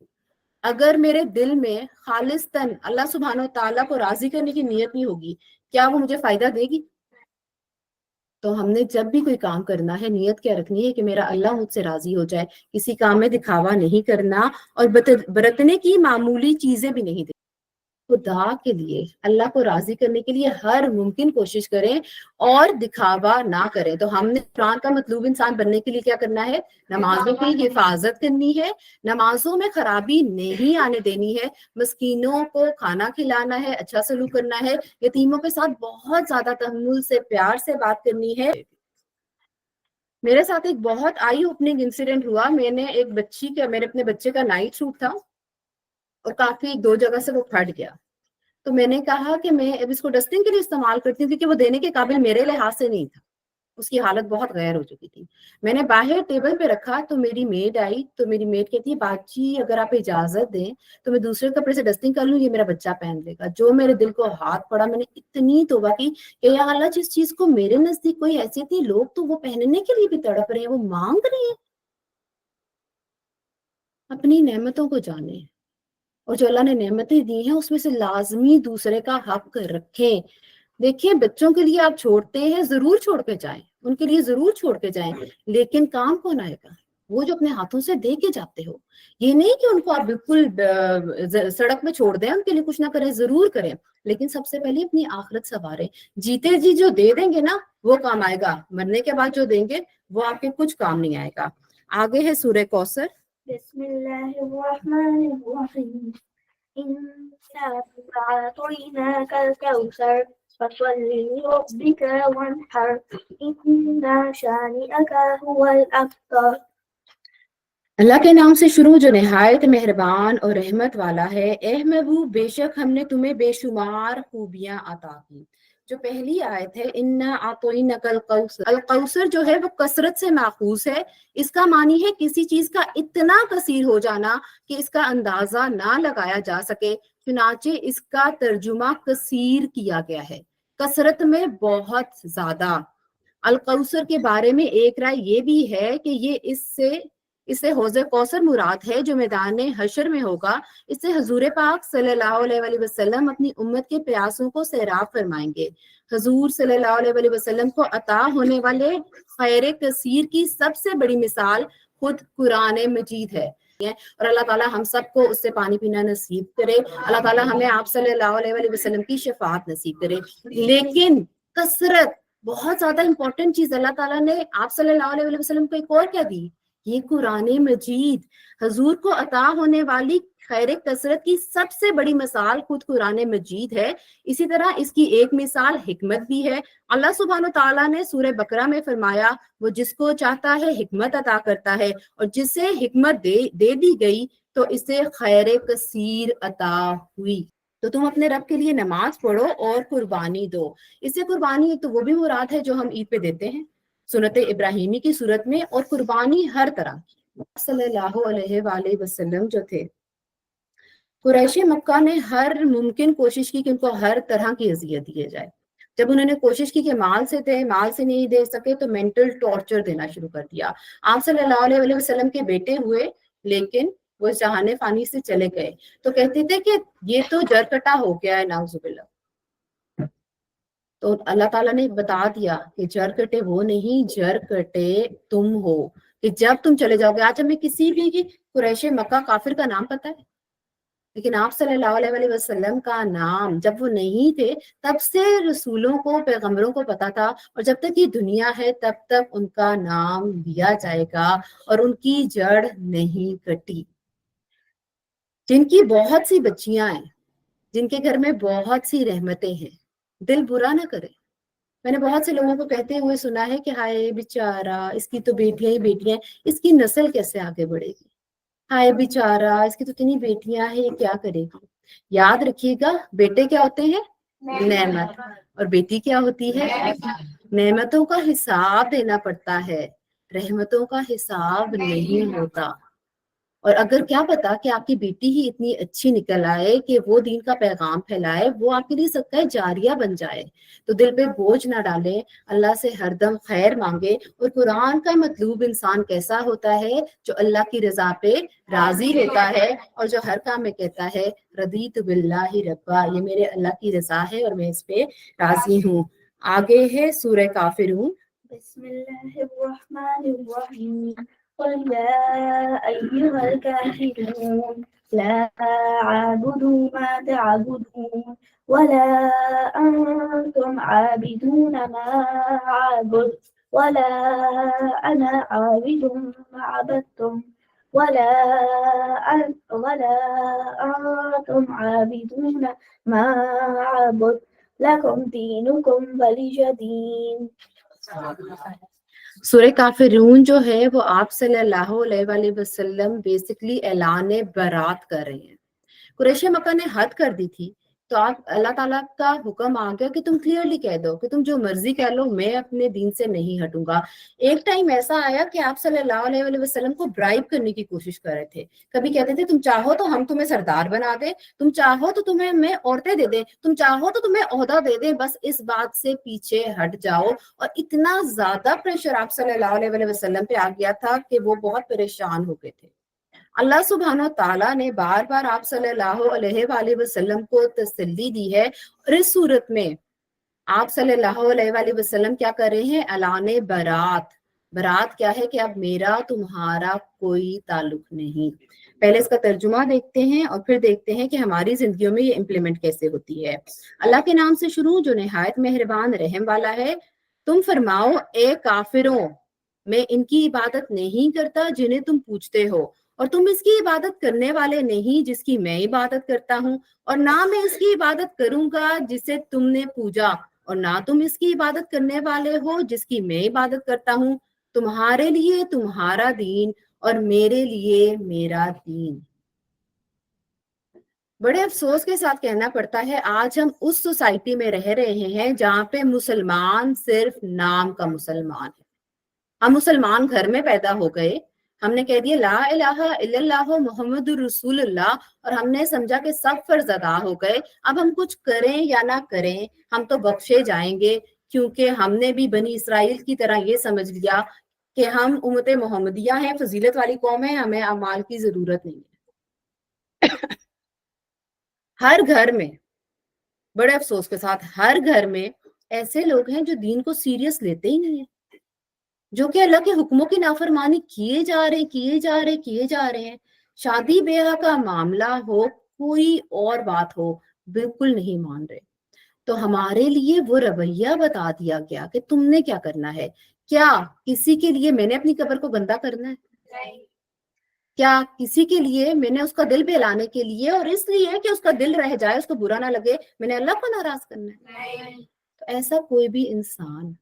اگر میرے دل میں خالصتاً اللہ سبحانہ و تعالیٰ کو راضی کرنے کی نیت نہیں ہوگی, کیا وہ مجھے فائدہ دے گی؟ تو ہم نے جب بھی کوئی کام کرنا ہے, نیت کیا رکھنی ہے کہ میرا اللہ مجھ سے راضی ہو جائے. کسی کام میں دکھاوا نہیں کرنا اور برتنے کی معمولی چیزیں بھی نہیں. خدا کے لیے, اللہ کو راضی کرنے کے لیے ہر ممکن کوشش کریں اور دکھاوا نہ کریں. تو ہم نے قرآن کا مطلوب انسان بننے کے لیے کیا کرنا ہے؟ نمازوں کی حفاظت کرنی ہے, نمازوں میں خرابی نہیں آنے دینی ہے, مسکینوں کو کھانا کھلانا ہے, اچھا سلوک کرنا ہے, یتیموں کے ساتھ بہت زیادہ تحمل سے, پیار سے بات کرنی ہے. میرے ساتھ ایک بہت آئی اوپننگ انسیڈنٹ ہوا. میں نے ایک بچی کا, میرے اپنے بچے کا نائٹ سوٹ تھا اور کافی 2 جگہ سے وہ پھٹ گیا. تو میں نے کہا کہ میں اب اس کو ڈسٹنگ کے لیے استعمال کرتی ہوں, کیونکہ وہ دینے کے قابل میرے لحاظ سے نہیں تھا. उसकी हालत बहुत गैर हो चुकी थी। मैंने बाहर टेबल पे रखा तो मेरी मेड आई, तो मेरी मेड कहती है बाजी अगर आप इजाजत दें तो मैं दूसरे कपड़े से डस्टिंग कर लूं, ये मेरा बच्चा पहन लेगा। जो मेरे दिल को हाथ पड़ा, मैंने इतनी तौबा की कि या अल्लाह जिस चीज को मेरे नजदीक कोई ऐसी थी, लोग तो वो पहनने के लिए भी तड़प रहे हैं, वो मांग रहे हैं। अपनी नेमतों को जाने, और जो अल्लाह ने नेमतें दी हैं उसमें से लाजमी दूसरे का हक रखें। देखिए बच्चों के लिए आप छोड़ते हैं, जरूर छोड़ के जाएं, उनके लिए जरूर छोड़ के जाएं, लेकिन काम कौन आएगा? वो जो अपने हाथों से दे के जाते हो। ये नहीं कि उनको आप बिल्कुल सड़क में छोड़ दें, उनके लिए कुछ ना करें, जरूर करें, लेकिन सबसे पहले अपनी आखिरत संवारें। जीते जी जो दे देंगे ना वो काम आएगा, मरने के बाद जो देंगे वो आपके कुछ काम नहीं आएगा। आगे है सूरह कौसर। बिस्मिल्लाहिर्रहमानिर्रहीम। इन्ना अअतैनाकल कौसर फसल्लि लिरब्बिका वन्हर इन्ना शानिअका हुवल अब्तर। अल्लाह के नाम से शुरू जो निहायत मेहरबान और रहमत वाला है। ए महबूब बेशक हमने तुम्हें बेशुमार खूबियां अता की। जो पहली आयत है इन्ना आतोइनकल कौसर, अल कौसर जो है वो कसरत से माखूज है। इसका मानी है किसी चीज का इतना कसीर हो जाना कि इसका अंदाजा ना लगाया जा सके, चुनाचे इसका तर्जुमा कसीर किया गया है, कसरत में बहुत ज्यादा। अल कौसर के बारे में एक राय ये भी है कि ये इससे हौज़ कौसर मुराद है जो मैदान हशर में होगा। इससे हजूर पाक सल्लल्लाहु अलैहि वसल्लम अपनी उम्मत के प्रयासों को सैराब फरमाएंगे। हजूर सल्लल्लाहु अलैहि वसल्लम को अता होने वाले खैर कसीर की सबसे बड़ी मिसाल खुद कुरान मजीद है, और अल्लाह ताला हम सबको उससे पानी पीना नसीब करे। अल्लाह ताला हमें आप सल्लल्लाहु अलैहि वसल्लम की शफाअत नसीब करे। लेकिन कसरत बहुत ज्यादा इंपॉर्टेंट चीज, अल्लाह ताला ने आप सल्लल्लाहु अलैहि वसल्लम को एक और क्या दी? ये कुरान मजीद। हजूर को अता होने वाली खैर कसरत की सबसे बड़ी मिसाल खुद कुरान मजीद है। इसी तरह इसकी एक मिसाल हिकमत भी है। अल्लाह सुब्हानो ताला ने सूरह बकरा में फरमाया वो जिसको चाहता है हिकमत अता करता है, और जिसे हिकमत दे दी गई तो इसे खैर कसीर अता हुई। तो तुम अपने रब के लिए नमाज पढ़ो और कुर्बानी दो। इससे कुर्बानी तो वो भी मुराद है जो हम ईद पे देते हैं सुन्नत इब्राहिमी की सूरत में, और कुर्बानी हर तरह की। सल्लल्लाहु अलैहि वसल्लम जो थे, कुरैश मक्का ने हर मुमकिन कोशिश की कि उनको हर तरह की अजियत दिए जाए। जब उन्होंने कोशिश की कि माल से नहीं दे सके तो मेंटल टॉर्चर देना शुरू कर दिया। आप सल्लल्लाहु अलैहि वसल्लम के बेटे हुए, लेकिन वो जहाने फानी से चले गए तो कहते थे कि ये तो जरकटा हो गया है, नाउजुबिल्लाह। तो अल्लाह ताला ने बता दिया कि जर कटे वो नहीं, जर कटे तुम हो, कि जब तुम चले जाओगे। आज हमें किसी भी कुरैश मक्का काफिर का नाम पता है, लेकिन आप सल्लल्लाहु अलैहि वसल्लम का नाम जब वो नहीं थे तब से रसूलों को, पैगंबरों को पता था, और जब तक ये दुनिया है तब तक उनका नाम लिया जाएगा और उनकी जड़ नहीं कटी। जिनकी बहुत सी बच्चियां हैं, जिनके घर में बहुत सी रहमतें हैं, दिल बुरा ना करे। मैंने बहुत से लोगों को कहते हुए सुना है कि हाय बेचारा, इसकी तो बेटियां ही बेटियां, इसकी नस्ल कैसे आगे बढ़ेगी, हाय बेचारा, इसकी तो इतनी बेटियां हैं, ये क्या करेगी। याद रखिएगा, बेटे क्या होते हैं? नेमत। और बेटी क्या होती है? नेमतों का हिसाब देना पड़ता है, रहमतों का हिसाब नहीं होता। और अगर क्या पता कि आपकी बेटी ही इतनी अच्छी निकल आए कि वो दीन का पैगाम फैलाए, वो आपके लिए सदका जारिया बन जाए, तो दिल पे बोझ ना डालें, अल्लाह से हरदम खैर मांगे। और कुरान का मतलूब इंसान कैसा होता है? जो अल्लाह की रजा पे राजी होता है और जो हर काम में कहता है रदीतु बिल्लाहि रब्बा, ये मेरे अल्लाह की रजा है और मैं इस पे राजी हूँ। आगे है सूरह काफिरून। बिस्मिल्लाहिर्रहमानिर्रहीम। قل يا أيها الكافرون لا أعبد ما تعبدون ولا أنتم عابدون ما أعبد ولا أنا عابد ما عبدتم ولا أنتم عابدون ما أعبد لكم دينكم ولي دين। सूरह काफिरून जो है वो आप सल्लल्लाहु अलैहि वसल्लम बेसिकली ऐलान बरात कर रहे हैं। कुरैश मक्का ने हद कर दी थी तो आप अल्लाह ताला का हुक्म आ गया कि तुम क्लियरली कह दो कि तुम जो मर्जी कह लो, मैं अपने दीन से नहीं हटूंगा। एक टाइम ऐसा आया कि आप सल्लल्लाहु अलैहि वसल्लम को ब्राइब करने की कोशिश कर रहे थे। कभी कहते थे तुम चाहो तो हम तुम्हें सरदार बना दे, तुम चाहो तो तुम्हें मैं औरतें दे दे, तुम चाहो तो तुम्हें ओहदा दे दे, बस इस बात से पीछे हट जाओ। और इतना ज्यादा प्रेशर आप सल्लल्लाहु अलैहि वसल्लम पे आ गया था कि वो बहुत परेशान हो गए थे। अल्लाह सुब्हानो ताला ने बार बार आप सल्लल्लाहु अलैहि वसल्लम को तसल्ली दी है। और इस सूरत में आप सल्लल्लाहु अलैहि वसल्लम क्या कर रहे हैं? ऐलाने बरात। बरात क्या है कि अब मेरा तुम्हारा कोई ताल्लुक नहीं। पहले इसका तर्जुमा देखते हैं और फिर देखते हैं कि हमारी जिंदगियों में ये इम्प्लीमेंट कैसे होती है। अल्लाह के नाम से शुरू जो निहायत मेहरबान रहम वाला है। तुम फरमाओ, ए काफिरों, मैं इनकी इबादत नहीं करता जिन्हें तुम पूछते हो, और तुम इसकी इबादत करने वाले नहीं जिसकी मैं इबादत करता हूँ, और ना मैं इसकी इबादत करूंगा जिसे तुमने पूजा, और ना तुम इसकी इबादत करने वाले हो जिसकी मैं इबादत करता हूँ। तुम्हारे लिए तुम्हारा दीन और मेरे लिए मेरा दीन। बड़े अफसोस के साथ कहना पड़ता है, आज हम उस सोसाइटी में रह रहे हैं जहाँ पे मुसलमान सिर्फ नाम का मुसलमान है। हम मुसलमान घर में पैदा हो गए, हमने कह दिया ला इलाहा इल्लल्लाह मुहम्मदुर रसूलुल्लाह, और हमने समझा कि सब फर्ज अदा हो गए। अब हम कुछ करें या ना करें, हम तो बख्शे जाएंगे, क्योंकि हमने भी बनी इसराइल की तरह ये समझ लिया कि हम उम्मत मोहम्मदिया हैं, फजीलत वाली कौम है, हमें अमाल की जरूरत नहीं है। हर घर में, बड़े अफसोस के साथ, हर घर में ऐसे लोग हैं जो दीन को सीरियस लेते ही नहीं है, जो कि अल्लाह के हुक्मों की नाफरमानी किए जा रहे हैं। शादी ब्याह का मामला हो, कोई और बात हो, बिल्कुल नहीं मान रहे। तो हमारे लिए वो रवैया बता दिया गया कि तुमने क्या करना है। क्या किसी के लिए मैंने अपनी कब्र को गंदा करना है? क्या किसी के लिए मैंने उसका दिल बहलाने के लिए और इसलिए कि उसका दिल रह जाए, उसको बुरा ना लगे, मैंने अल्लाह को नाराज करना है? तो ऐसा कोई भी इंसान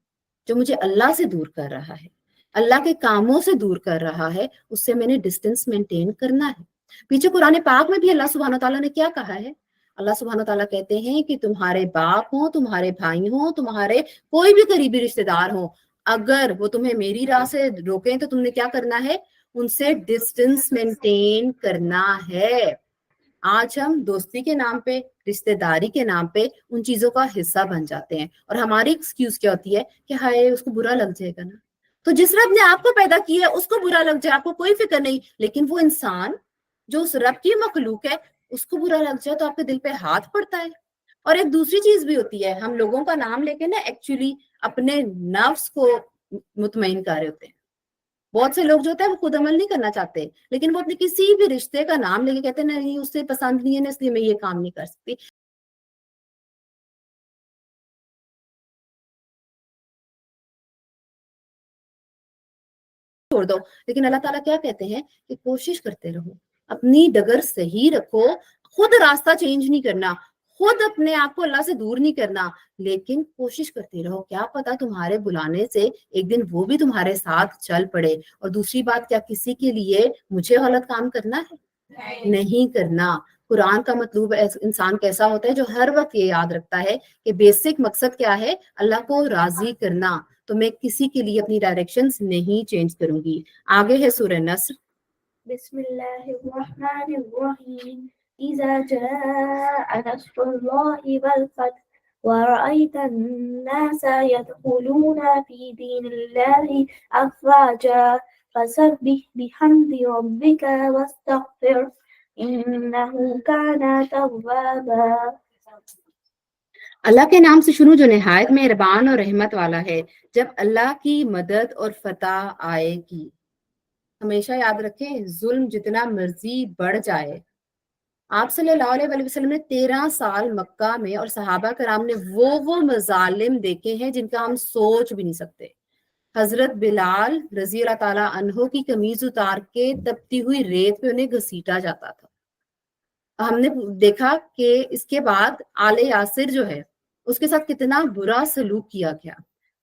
जो मुझे अल्लाह से दूर कर रहा है, अल्लाह के कामों से दूर कर रहा है, उससे मैंने डिस्टेंस मेंटेन करना है। पीछे कुरान पाक में भी अल्लाह सुब्हानो ताला ने क्या कहा है? अल्लाह सुब्हानो ताला कहते हैं कि तुम्हारे बाप हो, तुम्हारे भाई हो, तुम्हारे कोई भी करीबी रिश्तेदार हो, अगर वो तुम्हें मेरी राह से रोकें तो तुमने क्या करना है? उनसे डिस्टेंस मेंटेन करना है। आज हम दोस्ती के नाम पे, रिश्तेदारी के नाम पे उन चीजों का हिस्सा बन जाते हैं, और हमारी एक्सक्यूज क्या होती है कि हाय उसको बुरा लग जाएगा ना। तो जिस रब ने आपको पैदा किया है उसको बुरा लग जाए, आपको कोई फिक्र नहीं, लेकिन वो इंसान जो उस रब की मखलूक है उसको बुरा लग जाए तो आपके दिल पे हाथ पड़ता है। और एक दूसरी चीज भी होती है, हम लोगों का नाम लेके ना एक्चुअली अपने नफ्स को मुतमईन कर रहे होते हैं। बहुत से लोग जो होते हैं वो खुद अमल नहीं करना चाहते, लेकिन वो अपने किसी भी रिश्ते का नाम लेके कहते हैं नहीं उससे पसंद नहीं है ना, इसलिए मैं ये काम नहीं कर सकती। छोड़ दो। लेकिन अल्लाह ताला क्या कहते हैं कि कोशिश करते रहो, अपनी डगर सही रखो, खुद रास्ता चेंज नहीं करना, खुद अपने आप को अल्लाह से दूर नहीं करना, लेकिन कोशिश करते रहो। क्या पता तुम्हारे बुलाने से एक दिन वो भी तुम्हारे साथ चल पड़े। और दूसरी बात, क्या किसी के लिए मुझे गलत काम करना है? नहीं करना। कुरान का मतलब इंसान कैसा होता है? जो हर वक्त ये याद रखता है कि बेसिक मकसद क्या है? अल्लाह को राजी करना। तो मैं किसी के लिए अपनी डायरेक्शंस नहीं चेंज करूंगी। आगे है सूरह नस्र। बिस्मिल्लाहिर्रहमानिर्रहीम। इज़ा जाअ नस्रुल्लाहि वल फथ ورأيت الناس يدخلون في دين الله أفواجا فسبح بحمد ربك واستغفر إنه كان توابا। अल्लाह के नाम से शुरू जो निहायत मेहरबान और रहमत वाला है। जब अल्लाह की मदद और फतह आएगी, हमेशा याद रखें, जुल्म जितना मर्जी बढ़ जाए, आप सल्लल्लाहु अलैहि वसल्लम ने 13 साल मक्का में और सहाबा कराम ने वो मजालिम देखे हैं जिनका हम सोच भी नहीं सकते। हजरत बिलाल रजी अल्लाह ताला अन्हो की कमीज उतार के तपती हुई रेत पे उन्हें घसीटा जाता था। हमने देखा कि इसके बाद आले यासिर जो है उसके साथ कितना बुरा सलूक किया गया,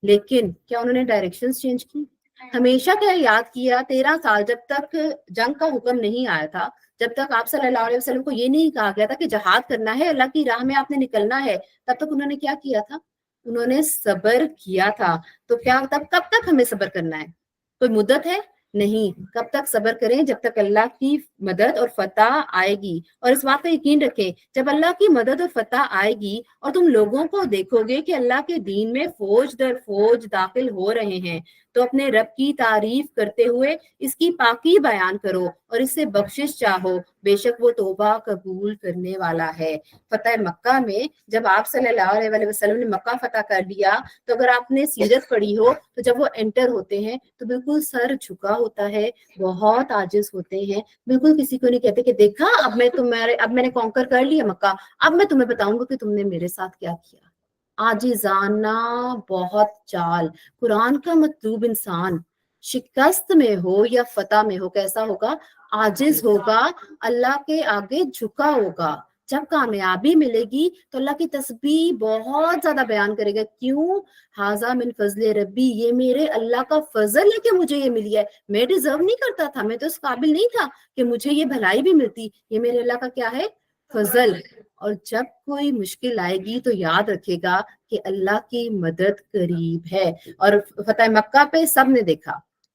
लेकिन क्या उन्होंने डायरेक्शंस चेंज की? हमेशा क्या याद किया 13 साल जब तक जंग का हुक्म नहीं आया था, जब तक आप सल्लल्लाहु अलैहि वसल्लम को ये नहीं कहा गया था कि जहाद करना है, अल्लाह की राह में आपने निकलना है, तब तक उन्होंने क्या किया था? उन्होंने सब्र किया था। तो क्या तब कब तक हमें सब्र करना है? कोई मुद्दत है? नहीं। कब तक सब्र करें? जब तक अल्लाह की मदद और फतह आएगी। और इस बात का यकीन रखें, जब अल्लाह की मदद और फतह आएगी और तुम लोगों को देखोगे कि अल्लाह के दीन में फौज दर फौज दाखिल हो रहे हैं, तो अपने रब की तारीफ करते हुए इसकी पाकी बयान करो और इससे बख्शिश चाहो, बेशक वो तौबा कबूल करने वाला है। फतह मक्का में जब आप सल्लल्लाहु अलैहि वसल्लम ने मक्का फतह कर लिया, तो अगर आपने सीरत पढ़ी हो तो जब वो एंटर होते हैं तो बिल्कुल सर झुका होता है, बहुत आजिज होते हैं, बिल्कुल किसी को नहीं कहते कि देखा अब मैंने कॉन्कर कर लिया मक्का, अब मैं तुम्हें बताऊंगा कि तुमने मेरे साथ क्या किया। आजिजाना बहुत चाल। कुरान का मतलूब इंसान शिकस्त में हो या फतह में हो कैसा होगा? आजिज होगा, अल्लाह के आगे झुका होगा। जब कामयाबी मिलेगी तो अल्लाह की तस्बीह बहुत ज्यादा बयान करेगा। क्यों? हाजा मिन फजले रब्बी, ये मेरे अल्लाह का फजल है कि मुझे ये मिली है, मैं डिजर्व नहीं करता था, मैं तो इस काबिल नहीं था कि मुझे ये भलाई भी मिलती, ये मेरे अल्लाह का क्या है? फजल है। और जब कोई मुश्किल आएगी तो याद रखेगा कि अल्लाह की मदद करीब है। और फतह मक्का पे सबने देखा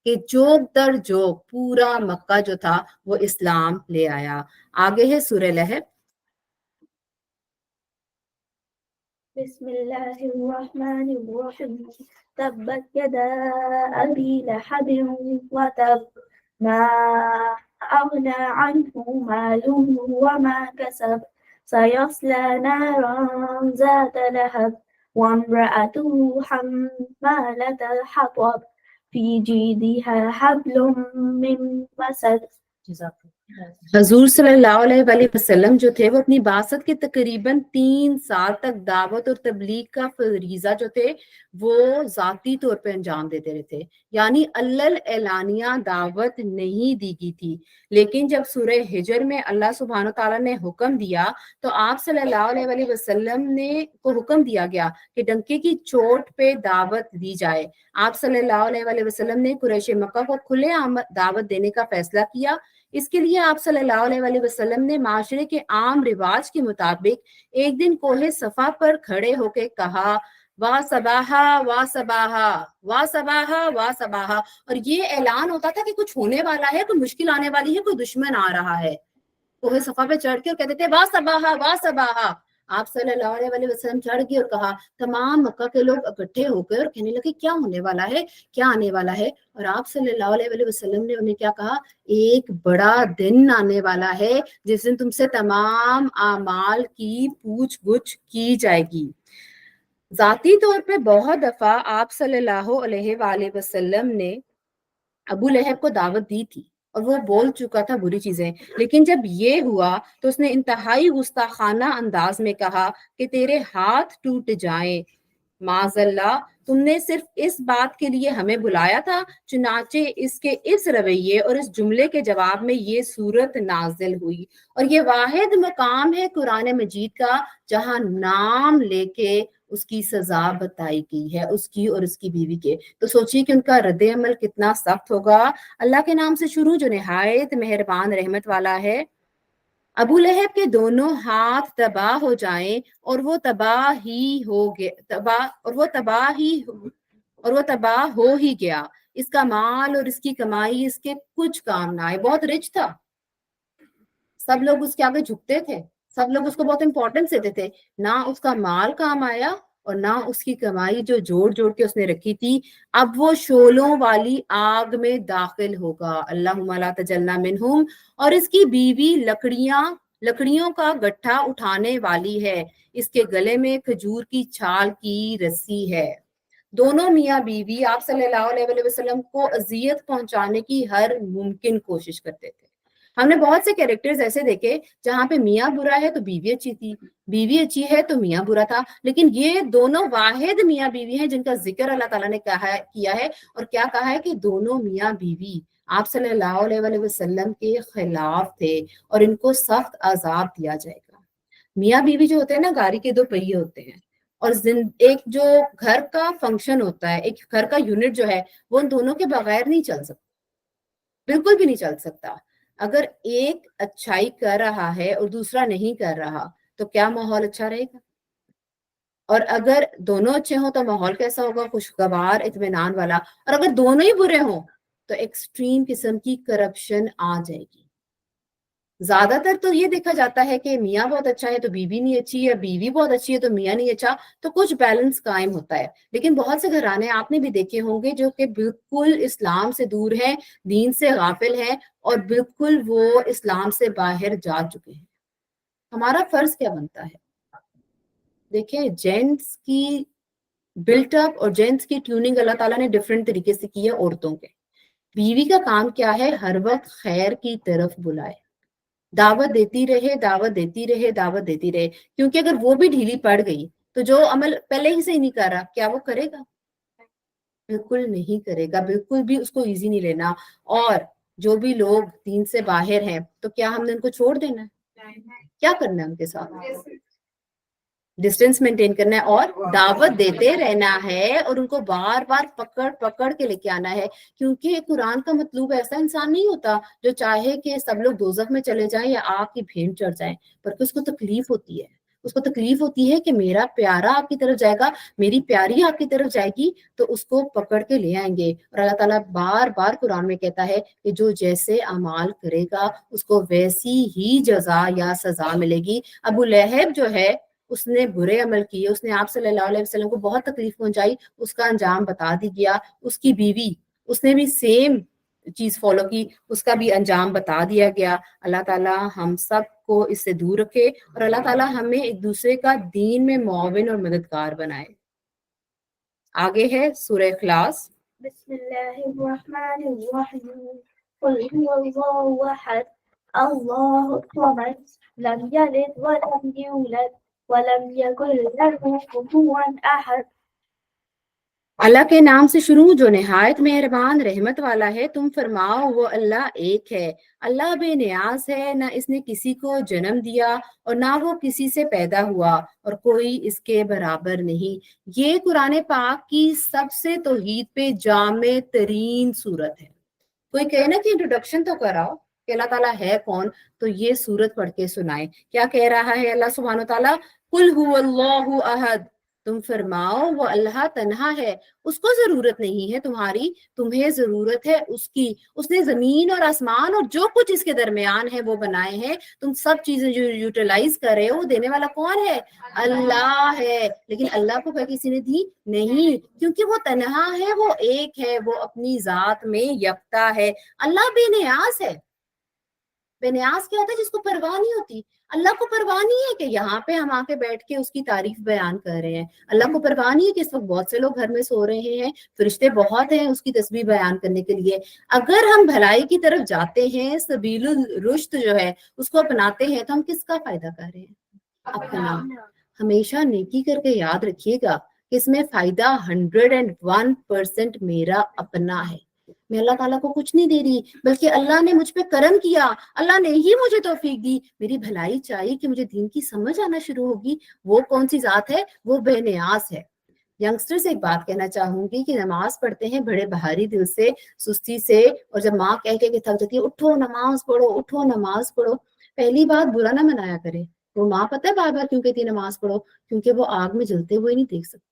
कि जोक दर जोक पूरा मक्का जो था वो इस्लाम ले आया। आगे है सूरह लहब। बिस्मिल्लाहिर्रहमानिर्रहीम। तब्बत यदा अबी लहब व तब मा अगना अन्हु मालुहु व मा कसब सयस्ला नारन ज़ात लहब वम्रअतुहु हम्मालतल हतब फी जीदिहा हब्लुम मिन मसद। हजूर सल्लल्लाहु अलैहि वसल्लम जो थे वो अपनी बासत के तकरीबन 3 साल तक दावत और तबलीग का फरीजा जो थे वो जाती तौर पे अंजाम देते रहे थे, यानी अल्लल एलानिया दावत नहीं दी गई थी। लेकिन जब सूरह हिजर में अल्लाह सुब्हानो तआला ने हुक्म दिया तो आप सल्लल्लाहु अलैहि वसल्लम ने को हुक्म दिया गया कि डंके की चोट पे दावत दी जाए। आप सल्लल्लाहु अलैहि वसल्लम ने कुरैश मक्का को खुलेआम दावत देने का फैसला किया। इसके लिए आप सल्लल्लाहु अलैहि वसल्लम ने माशरे के आम रिवाज के मुताबिक एक दिन कोहे सफा पर खड़े होकर कहा, वाह सबाहा वाह सबाहा वाह सबाहा वाह सबाहा। और ये ऐलान होता था कि कुछ होने वाला है, कोई मुश्किल आने वाली है, कोई दुश्मन आ रहा है। कोहे सफा पे चढ़ के और कहते थे वाह सबाहा वाह सबाहा। आप सल्लल्लाहु अलैहि वसल्लम चढ़ गए और कहा, तमाम मक्का के लोग इकट्ठे होकर और कहने लगे क्या होने वाला है, क्या आने वाला है। और आप सल्लल्लाहु अलैहि वसल्लम ने उन्हें क्या कहा, एक बड़ा दिन आने वाला है जिस दिन तुमसे तमाम आमाल की पूछ गुछ की जाएगी। जाती तौर पे बहुत दफा आप सल्लल्लाहु अलैहि वसल्लम ने अबू लहब को दावत दी थी और वो बोल चुका था बुरी चीजें, लेकिन जब ये हुआ तो उसने इंतहाई गुस्ताखाना अंदाज में कहा कि तेरे हाथ टूट जाएं, माजल्ला तुमने सिर्फ इस बात के लिए हमें बुलाया था। चुनाचे इसके इस रवैये और इस जुमले के जवाब में ये सूरत नाजिल हुई। और ये वाहिद मकाम है कुरान मजीद का जहां नाम लेके उसकी सजा बताई गई है, उसकी और उसकी बीवी के। तो सोचिए कि उनका रद्द अमल कितना सख्त होगा। अल्लाह के नाम से शुरू जो निहायत मेहरबान रहमत वाला है। अबू लहब के दोनों हाथ तबाह हो जाएं और वो तबाह ही हो गया, तबाह हो ही गया। इसका माल और इसकी कमाई इसके कुछ काम ना आए। बहुत रिच था, सब लोग उसके आगे झुकते थे, सब लोग उसको बहुत इंपॉर्टेंस देते थे। ना उसका माल काम आया और ना उसकी कमाई जो जोड़ जोड़ के उसने रखी थी। अब वो शोलों वाली आग में दाखिल होगा, अल्लाहुम्मा ला तजल्ना मिनहुम। और इसकी बीवी लकड़ियों का गट्ठा उठाने वाली है, इसके गले में खजूर की छाल की रस्सी है। दोनों मियाँ बीवी आप सल्लल्लाहु अलैहि वसल्लम को अजियत पहुंचाने की हर मुमकिन कोशिश करते थे। हमने बहुत से कैरेक्टर्स ऐसे देखे जहां पे मियाँ बुरा है तो बीवी अच्छी थी, बीवी अच्छी है तो मियाँ बुरा था। लेकिन ये दोनों वाहिद मियाँ बीवी हैं जिनका जिक्र अल्लाह ताला ने किया है। और क्या कहा है कि दोनों मियाँ बीवी आप सल्लल्लाहु अलैहि वसल्लम के खिलाफ थे और इनको सख्त अजाब दिया जाएगा। मियाँ बीवी जो होते हैं ना, गाड़ी के दो पहिए होते हैं اور ایک جو گھر کا فنکشن ہوتا ہے, ایک گھر کا یونٹ جو ہے, وہ ان دونوں کے بغیر نہیں چل سکتا, بالکل بھی نہیں چل سکتا. اگر ایک اچھائی کر رہا ہے اور دوسرا نہیں کر رہا تو کیا ماحول اچھا رہے گا؟ اور اگر دونوں اچھے ہوں تو ماحول کیسا ہوگا؟ خوشگوار, اطمینان والا. اور اگر دونوں ہی برے ہوں تو ایکسٹریم قسم کی کرپشن آ جائے گی. زیادہ تر تو یہ دیکھا جاتا ہے کہ میاں بہت اچھا ہے تو بیوی نہیں اچھی, یا بیوی بہت اچھی ہے تو میاں نہیں اچھا, تو کچھ بیلنس قائم ہوتا ہے. لیکن بہت سے گھرانے آپ نے بھی دیکھے ہوں گے جو کہ بالکل اسلام سے دور ہیں, دین سے غافل ہیں, اور بالکل وہ اسلام سے باہر جا چکے ہیں. ہمارا فرض کیا بنتا ہے؟ دیکھیں, جینٹس کی بلٹ اپ اور جینٹس کی ٹیوننگ اللہ تعالیٰ نے ڈفرینٹ طریقے سے کی ہے عورتوں کے. بیوی کا کام کیا ہے؟ ہر وقت خیر کی طرف بلائے, دعوت دیتی رہے, دعوت دیتی رہے, دعوت دیتی رہے. کیونکہ اگر وہ بھی ڈھیلی پڑ گئی تو جو عمل پہلے ہی سے ہی نہیں کر رہا, کیا وہ کرے گا؟ بالکل نہیں کرے گا, بالکل بھی اس کو ایزی نہیں لینا. اور جو بھی لوگ دین سے باہر ہیں تو کیا ہم نے ان کو چھوڑ دینا ہے؟ کیا کرنا ہے ان کے ساتھ؟ ڈسٹینس مینٹین کرنا ہے اور دعوت دیتے رہنا ہے, اور ان کو بار بار پکڑ پکڑ کے لے کے آنا ہے. کیونکہ قرآن کا مطلوب ایسا انسان نہیں ہوتا جو چاہے کہ سب لوگ دوزخ میں چلے جائیں یا آگ کی بھینٹ چڑھ جائیں, بلکہ اس کو تکلیف ہوتی ہے. اس کو تکلیف ہوتی ہے کہ میرا پیارا آپ کی طرف جائے گا, میری پیاری آپ کی طرف جائے گی, تو اس کو پکڑ کے لے آئیں گے. اور اللہ تعالیٰ بار بار قرآن میں کہتا ہے کہ جو جیسے اعمال کرے گا اس کو ویسی ہی جزا یا سزا ملے گی. ابو لہب جو ہے, اس نے برے عمل کیے, اس نے آپ صلی اللہ علیہ وسلم کو بہت تکلیف پہنچائی, اس کا انجام بتا دی گیا. اس کی بیوی, اس نے بھی سیم چیز فالو کی, اس کا بھی انجام بتا دیا گیا. اللہ تعالیٰ ہم سب کو اس سے دور رکھے, اور اللہ تعالیٰ ہمیں ایک دوسرے کا دین میں معاون اور مددگار بنائے. آگے ہے سورہ اخلاص. بسم اللہ الرحمن الرحیم قل هو اللہ احد اللہ الصمد لم یلد ولم یولد ولم یکن له کفوا احد. اللہ کے نام سے شروع جو نہایت مہربان رحمت والا ہے. تم فرماؤ وہ اللہ ایک ہے, اللہ بے نیاز ہے, نہ اس نے کسی کو جنم دیا اور نہ وہ کسی سے پیدا ہوا, اور کوئی اس کے برابر نہیں. یہ قرآن پاک کی سب سے توحید پہ جامع ترین صورت ہے. کوئی کہے نا کہ انٹروڈکشن تو کراؤ کہ اللہ تعالیٰ ہے کون, تو یہ صورت پڑھ کے سنائے. کیا کہہ رہا ہے اللہ سبحانہ و تعالیٰ؟ قل هو اللہ احد, تم فرماؤ وہ اللہ تنہا ہے, اس کو ضرورت نہیں ہے تمہاری, تمہیں ضرورت ہے اس کی. اس نے زمین اور آسمان اور جو کچھ اس کے درمیان ہے وہ بنائے ہیں. تم سب چیزیں جو یوٹیلائز کر رہے ہو, دینے والا کون ہے؟ اللہ ہے. لیکن اللہ کو کیا کسی نے دی؟ نہیں, کیونکہ وہ تنہا ہے, وہ ایک ہے, وہ اپنی ذات میں یکتا ہے. اللہ بے نیاز ہے. بے نیاز کیا ہوتا ہے؟ جس کو پرواہ نہیں ہوتی. اللہ کو پرواہ نہیں ہے کہ یہاں پہ ہم آ کے بیٹھ کے اس کی تعریف بیان کر رہے ہیں. اللہ کو پرواہ نہیں ہے کہ اس وقت بہت سے لوگ گھر میں سو رہے ہیں, فرشتے بہت ہیں اس کی تسبیح بیان کرنے کے لیے. اگر ہم بھلائی کی طرف جاتے ہیں, سبیل الرشد جو ہے اس کو اپناتے ہیں, تو ہم کس کا فائدہ کر رہے ہیں؟ اپنا. ہمیشہ نیکی کر کے یاد رکھیے گا کہ اس میں فائدہ 101% میرا اپنا ہے. میں اللہ تعالیٰ کو کچھ نہیں دے رہی, بلکہ اللہ نے مجھ پہ کرم کیا, اللہ نے ہی مجھے توفیق دی. میری بھلائی چاہیے کہ مجھے دین کی سمجھ آنا شروع ہوگی. وہ کون سی ذات ہے؟ وہ بے نیاز ہے. ینگسٹر سے ایک بات کہنا چاہوں گی کہ نماز پڑھتے ہیں بڑے بھاری دل سے, سستی سے, اور جب ماں کہہ کے تھک جاتی ہے اٹھو نماز پڑھو, اٹھو نماز پڑھو, پہلی بات برا نہ منایا کرے. وہ ماں پتہ ہے بار بار کیوں کہتی ہے نماز پڑھو؟ کیونکہ وہ آگ میں جلتے ہوئے نہیں دیکھ سکتی.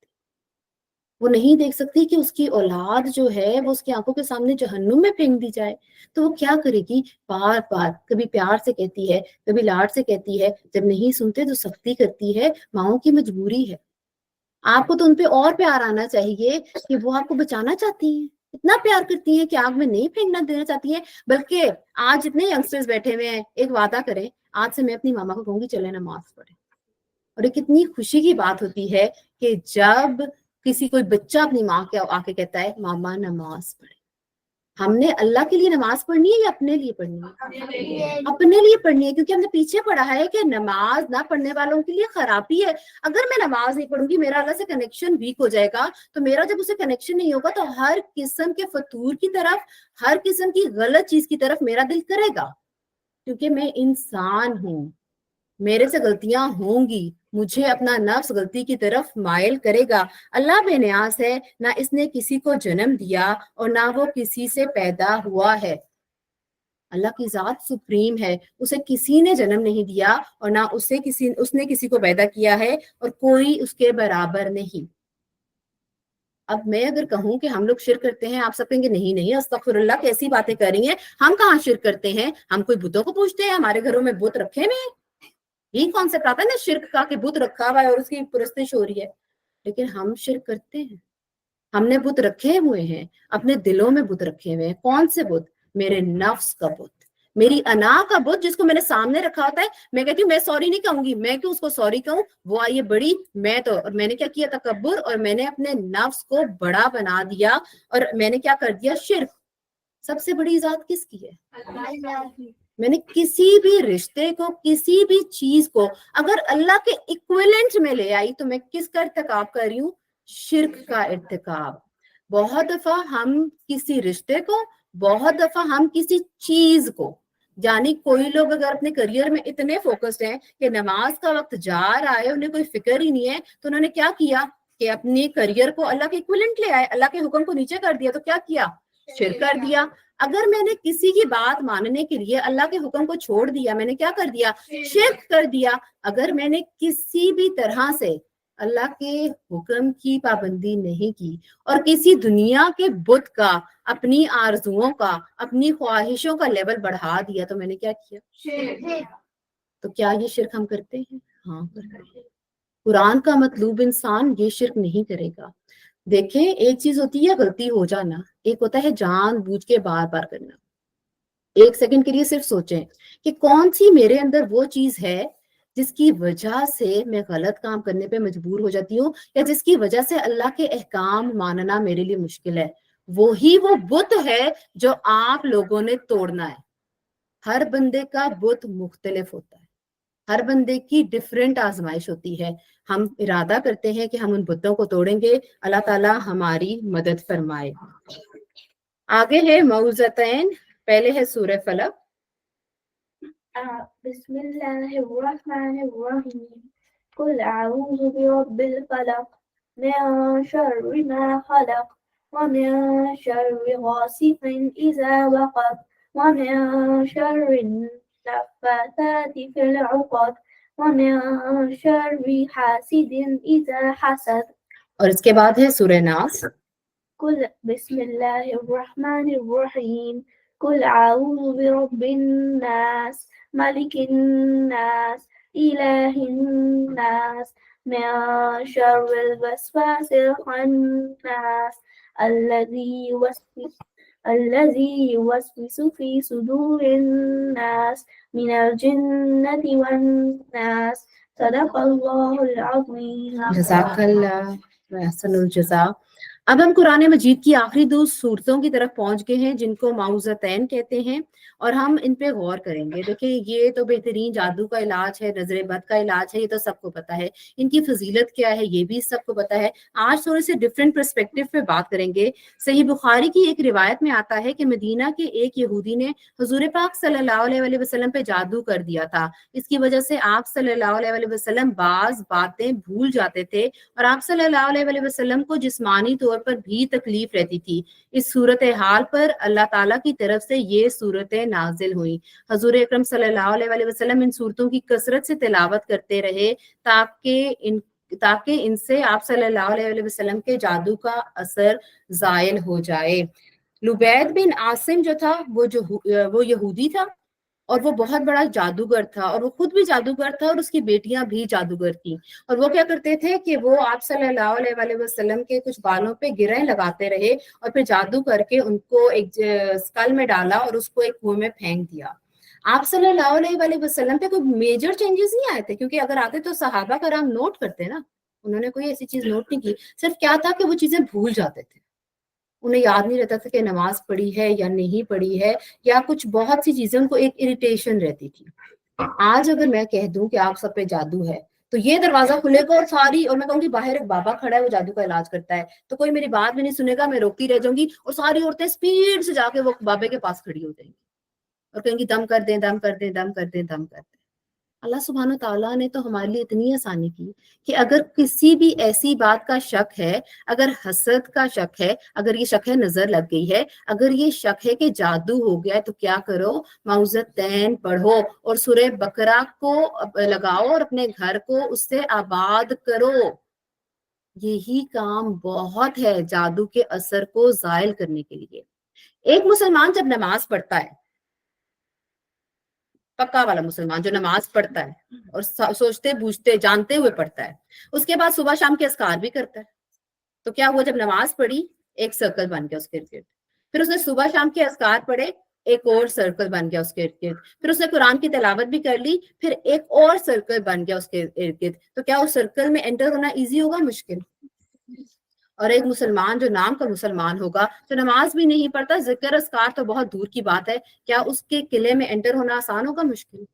وہ نہیں دیکھ سکتی کہ اس کی اولاد جو ہے وہ اس کی آنکھوں کے سامنے جہنم میں پھینک دی جائے. تو وہ کیا کرے گی؟ بار بار کبھی پیار سے کہتی ہے, کبھی لاڈ سے کہتی ہے, جب نہیں سنتے تو سختی کرتی ہے. ماؤں کی مجبوری ہے. آپ کو تو ان پہ اور پیار آنا چاہیے کہ وہ آپ کو بچانا چاہتی ہیں, اتنا پیار کرتی ہیں کہ آگ میں نہیں پھینکنا دینا چاہتی ہیں. بلکہ آج جتنے ینگسٹرز بیٹھے ہوئے ہیں, ایک وعدہ کریں, آج سے میں اپنی ماما کو کہوں گی چلے نماز پڑھیں. اور ایک کتنی خوشی کی بات ہوتی ہے کہ جب کسی کوئی بچہ اپنی ماں کے آ کے کہتا ہے ماما نماز پڑھے. ہم نے اللہ کے لیے نماز پڑھنی ہے یا اپنے لیے پڑھنی ہے؟ اپنے لیے پڑھنی ہے, کیونکہ ہم نے پیچھے پڑھا ہے کہ نماز نہ پڑھنے والوں کے لیے خرابی ہے. اگر میں نماز نہیں پڑھوں گی میرا اللہ سے کنیکشن ویک ہو جائے گا, تو میرا جب اسے کنیکشن نہیں ہوگا تو ہر قسم کے فطور کی طرف, ہر قسم کی غلط چیز کی طرف میرا دل کرے گا. کیونکہ میں انسان ہوں, میرے سے غلطیاں ہوں گی, मुझे अपना नफ्स गलती की तरफ माइल करेगा। अल्लाह बेनियाज है, ना इसने किसी को जन्म दिया और ना वो किसी से पैदा हुआ है। अल्लाह की जात सुप्रीम है, उसे किसी ने जन्म नहीं दिया और ना उसने किसी को पैदा किया है और कोई उसके बराबर नहीं। अब मैं अगर कहूं कि हम लोग शिर्क करते हैं, आप सब कहेंगे नहीं नहीं अस्तगफिरुल्लाह, कैसी बातें कर रही हैं, हम कहाँ शिर्क करते हैं, हम कोई बुतों को पूजते हैं, हमारे घरों में बुत रखे हुए हैं। यही कॉन्सेप्ट आता है ना शिर्क का, कि बुत रखा हुआ है और उसकी परस्तिश हो रही है। लेकिन हम शिर्क करते हैं, हमने बुत रखे हुए हैं, अपने दिलों में बुत रखे हुए हैं। कौन से बुत? मेरे नफ्स का बुत, मेरी अना का बुत, जिसको मैंने सामने रखा होता है। मैं कहती हूँ मैं सॉरी नहीं कहूंगी, मैं क्यों उसको सॉरी कहूं, वो आई है बड़ी, मैं तो, और मैंने क्या किया, तकब्बुर, और मैंने अपने नफ्स को बड़ा बना दिया और मैंने क्या कर दिया, शिर्क। सबसे बड़ी जात किसकी है? मैंने किसी भी रिश्ते को, किसी भी चीज को अगर अल्लाह के इक्विवेलेंट में ले आई तो मैं किसका इर्तिकाब कर रही हूँ? शिर्क का इर्तिकाब। बहुत दफा हम किसी रिश्ते को, बहुत दफा हम किसी चीज को, यानी कोई लोग अगर अपने करियर में इतने फोकस्ड हैं कि नमाज का वक्त जा रहा है, उन्हें कोई फिक्र ही नहीं है, तो उन्होंने क्या किया कि अपने करियर को अल्लाह के इक्विवेलेंट ले आए, अल्लाह के हुक्म को नीचे कर दिया। तो क्या किया? शिर्क कर दिया। अगर मैंने किसी की बात मानने के लिए अल्लाह के हुक्म को छोड़ दिया, मैंने क्या कर दिया? शिर्क कर दिया। अगर मैंने किसी भी तरह से अल्लाह के हुक्म की पाबंदी नहीं की और किसी दुनिया के बुत का, अपनी आरजुओं का, अपनी ख्वाहिशों का लेवल बढ़ा दिया, तो मैंने क्या किया? तो क्या ये शिर्क हम करते हैं? हाँ करते हैं। कुरान का मतलूब इंसान ये शिर्क नहीं करेगा। देखें, एक चीज होती है गलती हो जाना, एक होता है जानबूझ के बार बार करना। एक सेकंड के लिए सिर्फ सोचें कि कौन सी मेरे अंदर वो चीज है जिसकी वजह से मैं गलत काम करने पे मजबूर हो जाती हूँ, या जिसकी वजह से अल्लाह के अहकाम मानना मेरे लिए मुश्किल है। वो बुत है जो आप लोगों ने तोड़ना है। हर बंदे का बुत मुख्तलिफ होता है, हर बंदे की डिफरेंट आजमाइश होती है। हम इरादा करते हैं कि हम उन बुतों को तोड़ेंगे। अल्लाह ताला हमारी मदद फरमाए। आगे है मऊज़तैन, पहले है सूरह फलक। बिस्मिल्लाहिर्रहमानिर्रहीम। कुल अऊज़ु बिरब्बिल फलक, मिन शर्रि मा खलक, व मिन शर्रि गासिकिन इज़ा वक़ब, व मिन शर्रि नफ़्फ़ाथाति फिल उक़द, व मिन शर्रि हासिदिन इज़ा हसद। और इसके बाद है सूरह नास। कुल बिस्मिल्लाहिर्रहमानिर्रहीम। कुल अऊज़ु बिरब्बिन नास, मलिकिन नास, इलाहिन नास, मिन शर्रिल वस्वासिल खन्नास, الذي يوسوس في صدور الناس من الجنة والناس. صدق الله العظيم. जज़ाकल्लाह व अहसनुल जज़ा। अब हम कुरान मजीद की आखिरी दो सूरतों की तरफ पहुंच गए हैं जिनको मऊज़तैन कहते हैं, और हम इन पे गौर करेंगे। देखिए, ये तो बेहतरीन जादू का इलाज है, नजर बद का इलाज है, ये तो सबको पता है। इनकी फजीलत क्या है ये भी सबको पता है। आज थोड़े से डिफरेंट पर्सपेक्टिव पे बात करेंगे। सही बुखारी की एक रिवायत में आता है कि मदीना के एक यहूदी ने हुजूर पाक सल्लल्लाहु अलैहि वसल्लम पे जादू कर दिया था। इसकी वजह से आप सल्लल्लाहु अलैहि वसल्लम बाज बातें भूल जाते थे और आप सल्लल्लाहु अलैहि वसल्लम को जिस्मानी तौर पर भी तकलीफ रहती थी। इस सूरत हाल पर अल्लाह ताला की तरफ से ये सूरतें नाजिल हुई। हजूर अकरम सल्लल्लाहु अलैहि वसल्लम इन सूरतों की कसरत से तिलावत करते रहे ताकि इनसे आप सल्लल्लाहु अलैहि वसल्लम के जादू का असर जायल हो जाए। लुबैद बिन आसिम जो था वो यहूदी था और वो बहुत बड़ा जादूगर था, और वो खुद भी जादूगर था और उसकी बेटियां भी जादूगर थी। और वो क्या करते थे कि वो आप सल्लल्लाहु अलैहि वसल्लम के कुछ बालों पे गिरहें लगाते रहे और फिर जादू करके उनको एक स्कल में डाला और उसको एक कुएं में फेंक दिया। आप सल्लल्लाहु अलैहि वसल्लम पे कोई मेजर चेंजेस नहीं आए थे, क्योंकि अगर आते तो सहाबा कराम नोट करते ना। उन्होंने कोई ऐसी चीज नोट नहीं की। सिर्फ क्या था कि वो चीजें भूल जाते थे, उन्हें याद नहीं रहता था कि नमाज पढ़ी है या नहीं पढ़ी है, या कुछ बहुत सी चीजें उनको एक इरिटेशन रहती थी। आज अगर मैं कह दूं कि आप सब पे जादू है तो ये दरवाजा खुलेगा और मैं कहूंगी बाहर एक बाबा खड़ा है, वो जादू का इलाज करता है, तो कोई मेरी बात भी नहीं सुनेगा, मैं रोकती रह जाऊंगी और सारी औरतें स्पीड से जाके वो बाबे के पास खड़ी हो जाएंगी और कहेंगी दम कर दें, दम कर दें, दम कर दें, दम कर दें। अल्लाह सुब्हानो ताला ने तो हमारे लिए इतनी आसानी की कि अगर किसी भी ऐसी बात का शक है, अगर हसद का शक है, अगर ये शक है नजर लग गई है, अगर ये शक है कि जादू हो गया है, तो क्या करो, मौज़तैन पढ़ो और सूरह बकरा को लगाओ और अपने घर को उससे आबाद करो। यही काम बहुत है जादू के असर को जायल करने के लिए। एक मुसलमान जब नमाज पढ़ता है, पक्का वाला मुसलमान जो नमाज पढ़ता है और सोचते बूझते जानते हुए पढ़ता है, उसके बाद सुबह शाम के अस्कार भी करता है, तो क्या हुआ, जब नमाज पढ़ी एक सर्कल बन गया उसके इर्द गिर्द, फिर उसने सुबह शाम के अस्कार पढ़े, एक और सर्कल बन गया उसके इर्द गिर्द, फिर उसने कुरान की तिलावत भी कर ली, फिर एक और सर्कल बन गया उसके इर्द गिर्द। तो क्या उस सर्कल में एंटर होना इजी होगा, मुश्किल? और एक मुसलमान जो नाम का मुसलमान होगा, जो नमाज भी नहीं पढ़ता, जिक्र अस्कार तो बहुत दूर की बात है, क्या उसके किले में एंटर होना आसान होगा, मुश्किल?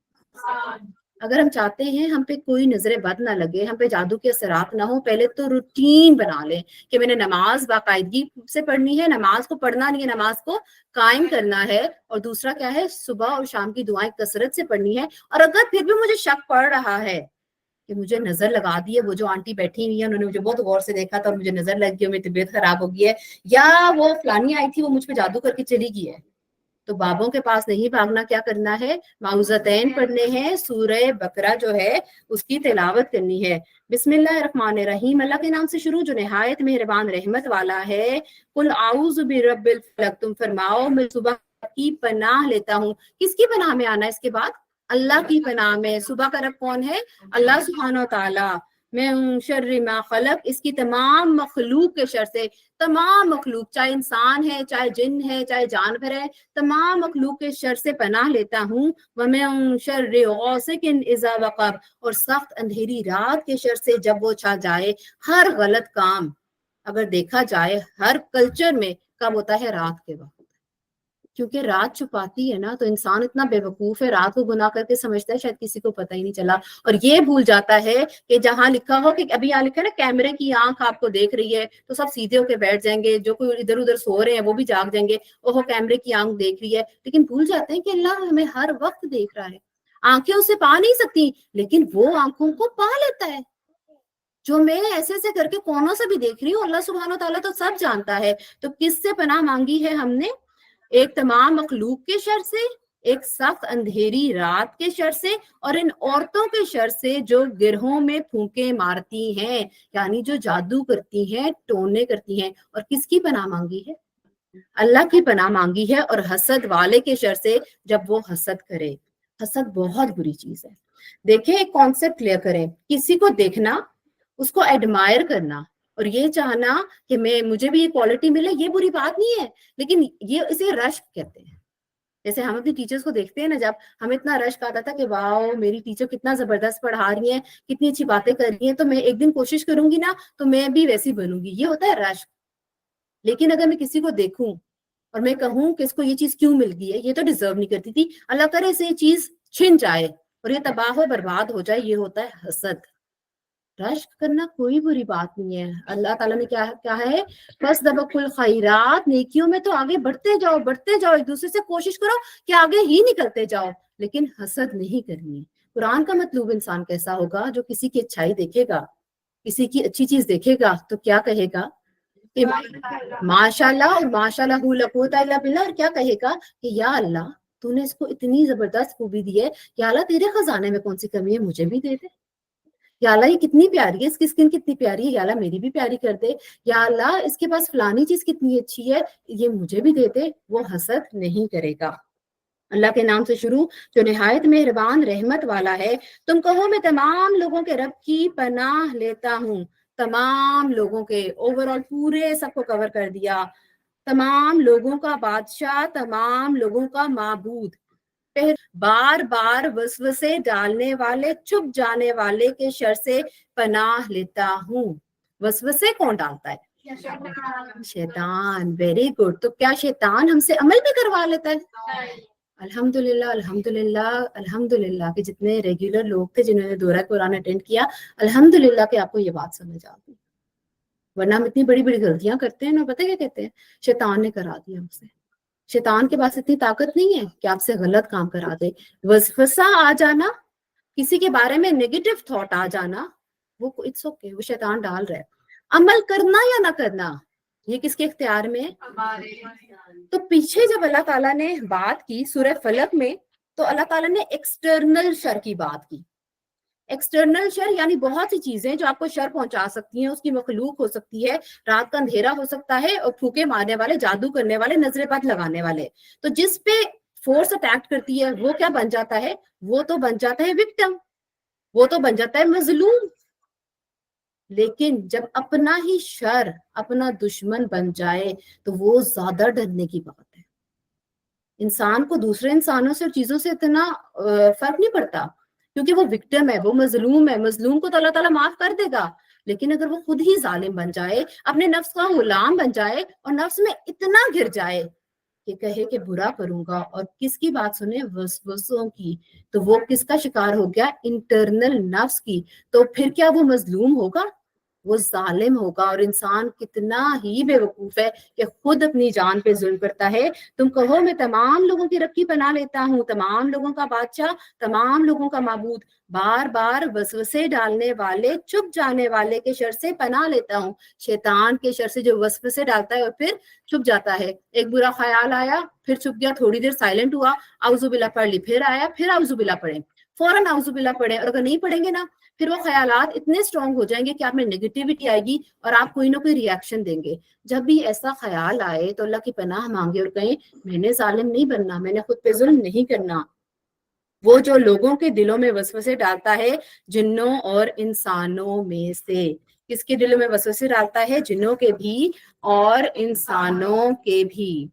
अगर हम चाहते हैं हम पे कोई नजरे बद ना लगे, हम पे जादू के असरात ना हो, पहले तो रूटीन बना लें कि मैंने नमाज बाकायदगी से पढ़नी है, नमाज को पढ़ना नहीं है, नमाज को कायम करना है। और दूसरा क्या है, सुबह और शाम की दुआएं कसरत से पढ़नी है। और अगर फिर भी मुझे शक पड़ रहा है कि मुझे नजर लगा दी है, वो जो आंटी बैठी हुई है उन्होंने मुझे बहुत गौर से देखा था और मुझे नजर लग गई, मेरी तबीयत खराब हो गई है, या वो फलानी आई थी वो मुझ पे जादू करके चली गई है, तो बाबों के पास नहीं भागना, क्या करना है, मौज़तैन पढ़ने हैं, सूरह बकरा जो है उसकी तिलावत करनी है। बिस्मिल्लाहिर्रहमानिर्रहीम, अल्लाह के नाम से शुरू जो निहायत मेहरबान रहमत वाला है। कुल आऊज़ु बिरब्बिल फलक, तुम फरमाओ मैं सुबह की पनाह लेता हूँ। किसकी पनाह में आना है इसके बाद? अल्लाह की पनाह में। सुबह का रब कौन है? अल्लाह सुब्हानो ताला। मैं शर्रि मा खलक, इसकी तमाम मखलूक के शर से, तमाम मखलूक चाहे इंसान है, चाहे जिन है, चाहे जानवर है, तमाम मखलूक के शर से पनाह लेता हूँ। वमिन शर्रि गासिकिन इज़ा वक़ब, और सख्त अंधेरी रात के शर से जब वो छा जाए। हर गलत काम अगर देखा जाए हर कल्चर में कब होता है? रात के वक्त, क्योंकि रात छुपाती है ना, तो इंसान इतना बेवकूफ है, रात को गुनाह करके समझता है शायद किसी को पता ही नहीं चला, और ये भूल जाता है कि जहां लिखा हो कि अभी यहाँ लिखा है ना, कैमरे की आंख आपको देख रही है, तो सब सीधे होके बैठ जाएंगे, जो कोई इधर उधर सो रहे हैं वो भी जाग जाएंगे, ओहो कैमरे की आंख देख रही है, लेकिन भूल जाते हैं कि अल्लाह हमें हर वक्त देख रहा है। आंखें उसे पा नहीं सकती, लेकिन वो आंखों को पा लेता है। जो मैं ऐसे ऐसे करके कोनों से भी देख रही हूँ, अल्लाह सुब्हानो ताला तो सब जानता है। तो किससे पनाह मांगी है हमने? एक तमाम मखलूक के शर से, एक सख्त अंधेरी रात के शर से, और इन औरतों के शर से जो गिरहों में फूंके मारती हैं, यानी जो जादू करती हैं, टोने करती हैं। और किसकी पनाह मांगी है? अल्लाह की पनाह मांगी है। और हसद वाले के शर से, जब वो हसद करे। हसद बहुत बुरी चीज है। देखें, एक कॉन्सेप्ट क्लियर करें, किसी को देखना, उसको एडमायर करना और ये चाहना कि मैं मुझे भी ये क्वालिटी मिले, ये बुरी बात नहीं है, लेकिन ये इसे रश्क कहते हैं। जैसे हम अपनी टीचर्स को देखते हैं ना, जब हमें इतना रश्क आता था कि वाओ मेरी टीचर कितना जबरदस्त पढ़ा रही है, कितनी अच्छी बातें कर रही हैं, तो मैं एक दिन कोशिश करूंगी ना तो मैं भी वैसी बनूंगी, ये होता है रश्क। लेकिन अगर मैं किसी को देखूं और मैं कहूं कि इसको ये चीज क्यों मिल गई है, ये तो डिजर्व नहीं करती थी, अल्लाह करे से ये चीज छिन जाए और ये तबाह बर्बाद हो जाए, ये होता है हसद। रश्क करना कोई बुरी बात नहीं है। अल्लाह ताला ने क्या कहा है? बस दबकुल खैरात, नेकियों में तो आगे बढ़ते जाओ, बढ़ते जाओ, एक दूसरे से कोशिश करो कि आगे ही निकलते जाओ, लेकिन हसद नहीं करनी है। कुरान का मतलूब इंसान कैसा होगा? जो किसी की अच्छाई देखेगा, किसी की अच्छी चीज देखेगा तो क्या कहेगा कि माशाल्लाह और माशाल्लाह ला कुव्वता इल्ला बिल्लाह, और क्या कहेगा कि या अल्लाह तूने इसको इतनी जबरदस्त खूबी दी है, या अल्लाह तेरे खजाने में कौन सी कमी है, मुझे भी दे दे। या अल्लाह ये कितनी प्यारी है, इसकी स्किन कितनी प्यारी है, या अल्लाह मेरी भी प्यारी कर दे। या अल्लाह इसके पास फलानी चीज कितनी अच्छी है, ये मुझे भी दे दे। वो हसद नहीं करेगा। अल्लाह के नाम से शुरू जो निहायत मेहरबान रहमत वाला है। तुम कहो मैं तमाम लोगों के रब की पनाह लेता हूँ। तमाम लोगों के, ओवरऑल पूरे सबको कवर कर दिया। तमाम लोगों का बादशाह, तमाम लोगों का माबूद, बार बार वसवसे डालने वाले, चुप जाने वाले के शर से पनाह लेता हूँ। वसवसे कौन डालता है? शैतान। Very good. तो क्या शैतान हमसे अमल भी करवा लेता है? अल्हम्दुलिल्लाह, अल्हम्दुलिल्लाह, अल्हम्दुलिल्लाह कि जितने रेगुलर लोग थे जिन्होंने दोहरा कुरान अटेंड किया, अल्हम्दुलिल्लाह कि आपको ये बात समझ आ गई। वरना हम इतनी बड़ी बड़ी गलतियां करते हैं ना, पता क्या कहते हैं? शैतान ने करा दिया हमसे। शैतान के पास इतनी ताकत नहीं है कि आपसे गलत काम करा दे। वसवसा आ जाना किसी के बारे में नेगेटिव थॉट आ जाना, वो इट्स ओके, वो शैतान डाल रहा है। अमल करना या ना करना, ये किसके इख्तियार में है? तो पीछे जब अल्लाह ताला ने बात की सूरह फलक में, तो अल्लाह ताला ने एक्सटर्नल शर की बात की। एक्सटर्नल शर यानी बहुत सी चीजें जो आपको शर पहुंचा सकती हैं, उसकी मखलूक हो सकती है, रात का अंधेरा हो सकता है, और फूके मारने वाले, जादू करने वाले, नजरे बद लगाने वाले। तो जिस पे फोर्स अटैक करती है वो क्या बन जाता है? वो तो बन जाता है विक्टिम, वो तो बन जाता है मजलूम। लेकिन जब अपना ही शर अपना दुश्मन बन जाए तो वो ज्यादा डरने की बात है। इंसान को दूसरे इंसानों से और चीजों से इतना फर्क नहीं पड़ता, क्योंकि वो विक्टिम है, वो मजलूम है। मजलूम को तो अल्लाह ताला माफ कर देगा, लेकिन अगर वो खुद ही जालिम बन जाए, अपने नफ्स का गुलाम बन जाए और नफ्स में इतना गिर जाए कि कहे कि बुरा करूंगा, और किसकी बात सुने? वसवसों की, तो वो किसका शिकार हो गया? इंटरनल नफ्स की। तो फिर क्या वो मजलूम होगा? वो जालिम होगा। और इंसान कितना ही बेवकूफ है कि खुद अपनी जान पे जुल्म करता है। तुम कहो मैं तमाम लोगों की रखी बना लेता हूँ, तमाम लोगों का बादशाह, तमाम लोगों का माबूद, बार बार वसवसे डालने वाले, चुप जाने वाले के शर से पनाह लेता हूँ। शैतान के शर से जो वसवसे डालता है और फिर चुप जाता है। एक बुरा ख्याल आया, फिर चुप गया, थोड़ी देर साइलेंट हुआ, आउजुबिल्ला पढ़ ली, फिर आया, फिर आउजुबिल्ला पढ़े, फौरन आउजुबिल्ला पढ़े। और अगर नहीं पढ़ेंगे ना, फिर वो ख्यालात इतने स्ट्रांग हो जाएंगे कि आप में नेगेटिविटी आएगी और आप कोई ना कोई रिएक्शन देंगे। जब भी ऐसा ख्याल आए तो अल्लाह की पनाह मांगे और कहें मैंने जालिम नहीं बनना, मैंने खुद पे जुल्म नहीं करना। वो जो लोगों के दिलों में वसवसे डालता है, जिन्नों और इंसानों में से, किसके दिलों में वसवसे डालता है? जिन्नों के भी और इंसानों के भी।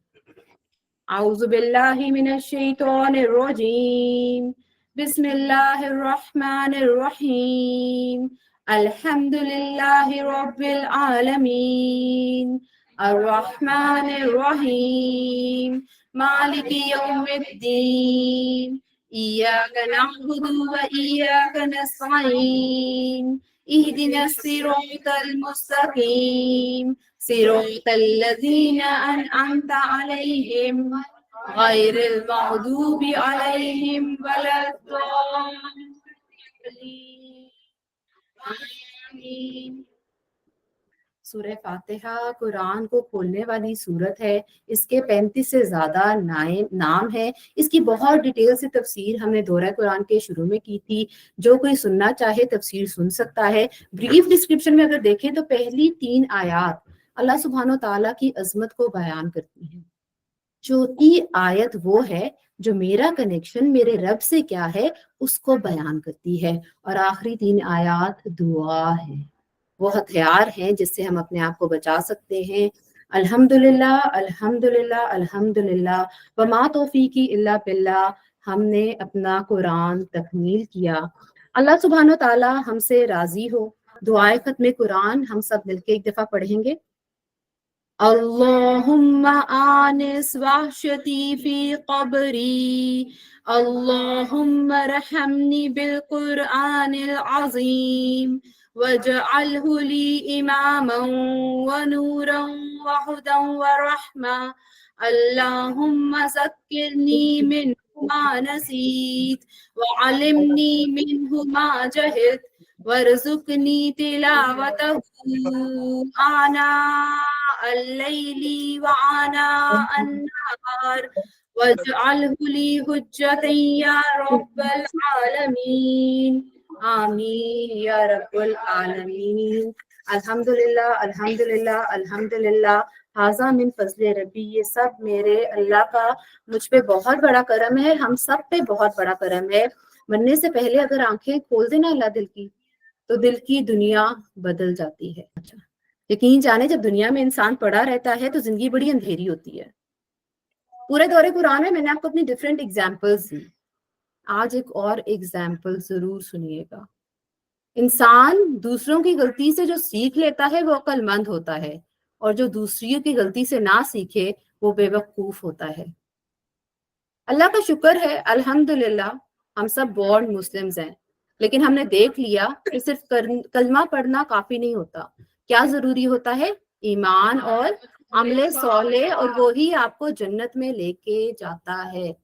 आऊज़ु बिल्लाहि मिनश शैतानिर रजीम, बिस्मिल्लाहिर रहमानिर रहीम, अल्हम्दुलिल्लाहि रब्बिल आलमीन, अर्रहमानिर रहीम, मालिकि यौमिद्दीन, इय्याका नअबुदु व इय्याका नस्तईन, इहदिनस सिरातल मुस्तकीम, सिरातल लज़ीना अनअमता अलैहिम गैरिल मग़दूबि अलैहिम वलद्दाल्लीन। आमीन। सूरह फातिहा कुरान को खोलने वाली सूरत है। इसके 35 से ज्यादा नाम है। इसकी बहुत डिटेल से तफसीर हमने दौरा कुरान के शुरू में की थी। जो कोई सुनना चाहे तफसीर सुन सकता है। ब्रीफ डिस्क्रिप्शन में अगर देखें तो पहली 3 आयत अल्लाह सुब्हानो ताला की अजमत को बयान करती है। चौथी आयत वो है जो मेरा कनेक्शन मेरे रब से क्या है उसको बयान करती है। और आखिरी 3 आयत दुआ है, वो हथियार हैं जिससे हम अपने आप को बचा सकते हैं। अल्हम्दुलिल्लाह अल्हम्दुलिल्लाह अल्हम्दुलिल्लाह वमा तौफीकी इल्ला बिल्लाह। हमने अपना कुरान तकमील किया। अल्लाह सुब्हानो ताला हमसे राजी हो। दुआए खत्मे कुरान हम सब मिलके एक दफा पढ़ेंगे। अल्लाहुम्मा आनिस वहशती फी क़ब्री, अल्लाहुम्मा रहमनी बिल कुरआनिल अज़ीम, वजअलहु ली इमामन व नूरन व हुदन व रहमा, अल्लाहुम्मा ज़क्किरनी मिन्हु मा नसीत व अल्लिमनी मिन्हु मा जहिलत वरज़ुक़नी तिलावतहु आना अल-लैली व आना अन-नहार वजअलहु ली हुज्जतन या रब्बल आलमीन। आमीन या रब्बल आलमीन। अल्हम्दुलिल्लाह अल्हम्दुलिल्लाह अल्हम्दुलिल्लाह, हाज़ा मिन फज़्ल रब्बी। ये सब मेरे अल्लाह का मुझ पे बहुत बड़ा करम है, हम सब पे बहुत बड़ा करम है। मरने से पहले अगर आंखें खोल देना अल्लाह दिल की, तो दिल की दुनिया बदल जाती है। अच्छा, यकीन जाने जब दुनिया में इंसान पड़ा रहता है तो जिंदगी बड़ी अंधेरी होती है। पूरे दौरे कुरान में मैंने आपको अपनी डिफरेंट एग्जाम्पल्स दी। आज एक और एग्जाम्पल जरूर सुनिएगा। इंसान दूसरों की गलती से जो सीख लेता है वो अक्लमंद होता है, और जो दूसरियों की गलती से ना सीखे वो बेवकूफ होता है। अल्लाह का शुक्र है, अल्हम्दुलिल्लाह हम सब बॉर्न मुस्लिम्स हैं, लेकिन हमने देख लिया कि सिर्फ कलमा पढ़ना काफी नहीं होता। क्या जरूरी होता है? ईमान और अमले सौले, और वो ही आपको जन्नत में लेके जाता है।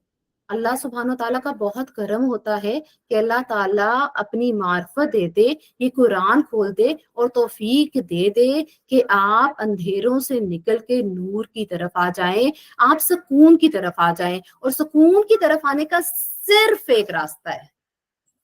अल्लाह सुब्हानो ताला का बहुत करम होता है कि अल्लाह ताला अपनी मार्फत दे दे, ये कुरान खोल दे और तौफीक दे दे कि आप अंधेरों से निकल के नूर की तरफ आ जाएं, आप सुकून की तरफ आ जाएं। और सुकून की तरफ आने का सिर्फ एक रास्ता है,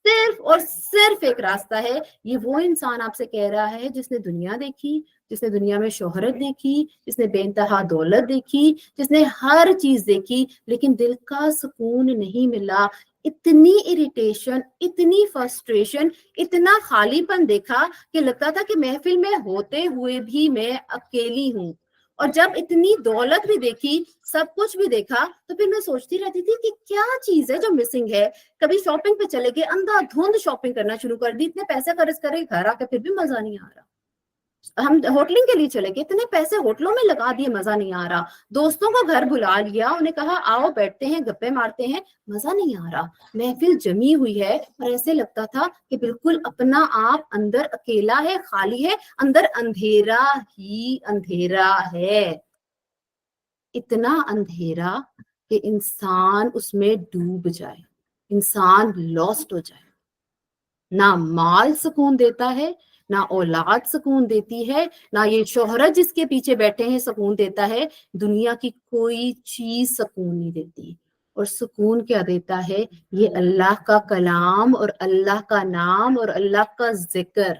सिर्फ और सिर्फ एक रास्ता है। ये वो इंसान आपसे कह रहा है जिसने दुनिया देखी, जिसने दुनिया में शोहरत देखी, जिसने बेइंतहा दौलत देखी, जिसने हर चीज देखी, लेकिन दिल का सुकून नहीं मिला। इतनी इरिटेशन, इतनी फ्रस्ट्रेशन, इतना खालीपन देखा कि लगता था कि महफिल में होते हुए भी मैं अकेली हूँ। और जब इतनी दौलत भी देखी, सब कुछ भी देखा, तो फिर मैं सोचती रहती थी कि क्या चीज है जो मिसिंग है। कभी शॉपिंग पे चले गए, अंधाधुंध शॉपिंग करना शुरू कर दी, इतने पैसे खर्च करे, घर आके फिर भी मजा नहीं आ रहा। हम होटलिंग के लिए चले गए, इतने पैसे होटलों में लगा दिए, मजा नहीं आ रहा। दोस्तों को घर बुला लिया, उन्हें कहा आओ बैठते हैं, गप्पे मारते हैं, मजा नहीं आ रहा। महफिल जमी हुई है और ऐसे लगता था कि बिल्कुल अपना आप अंदर अकेला है, खाली है, अंदर अंधेरा ही अंधेरा है। इतना अंधेरा कि इंसान उसमें डूब जाए, इंसान लॉस्ट हो जाए। ना माल सुकून देता है, ना औलाद सुकून देती है, ना ये शोहरत जिसके पीछे बैठे हैं सुकून देता है। दुनिया की कोई चीज सुकून नहीं देती। और सुकून क्या देता है? ये अल्लाह का कलाम और अल्लाह का नाम और अल्लाह का जिक्र।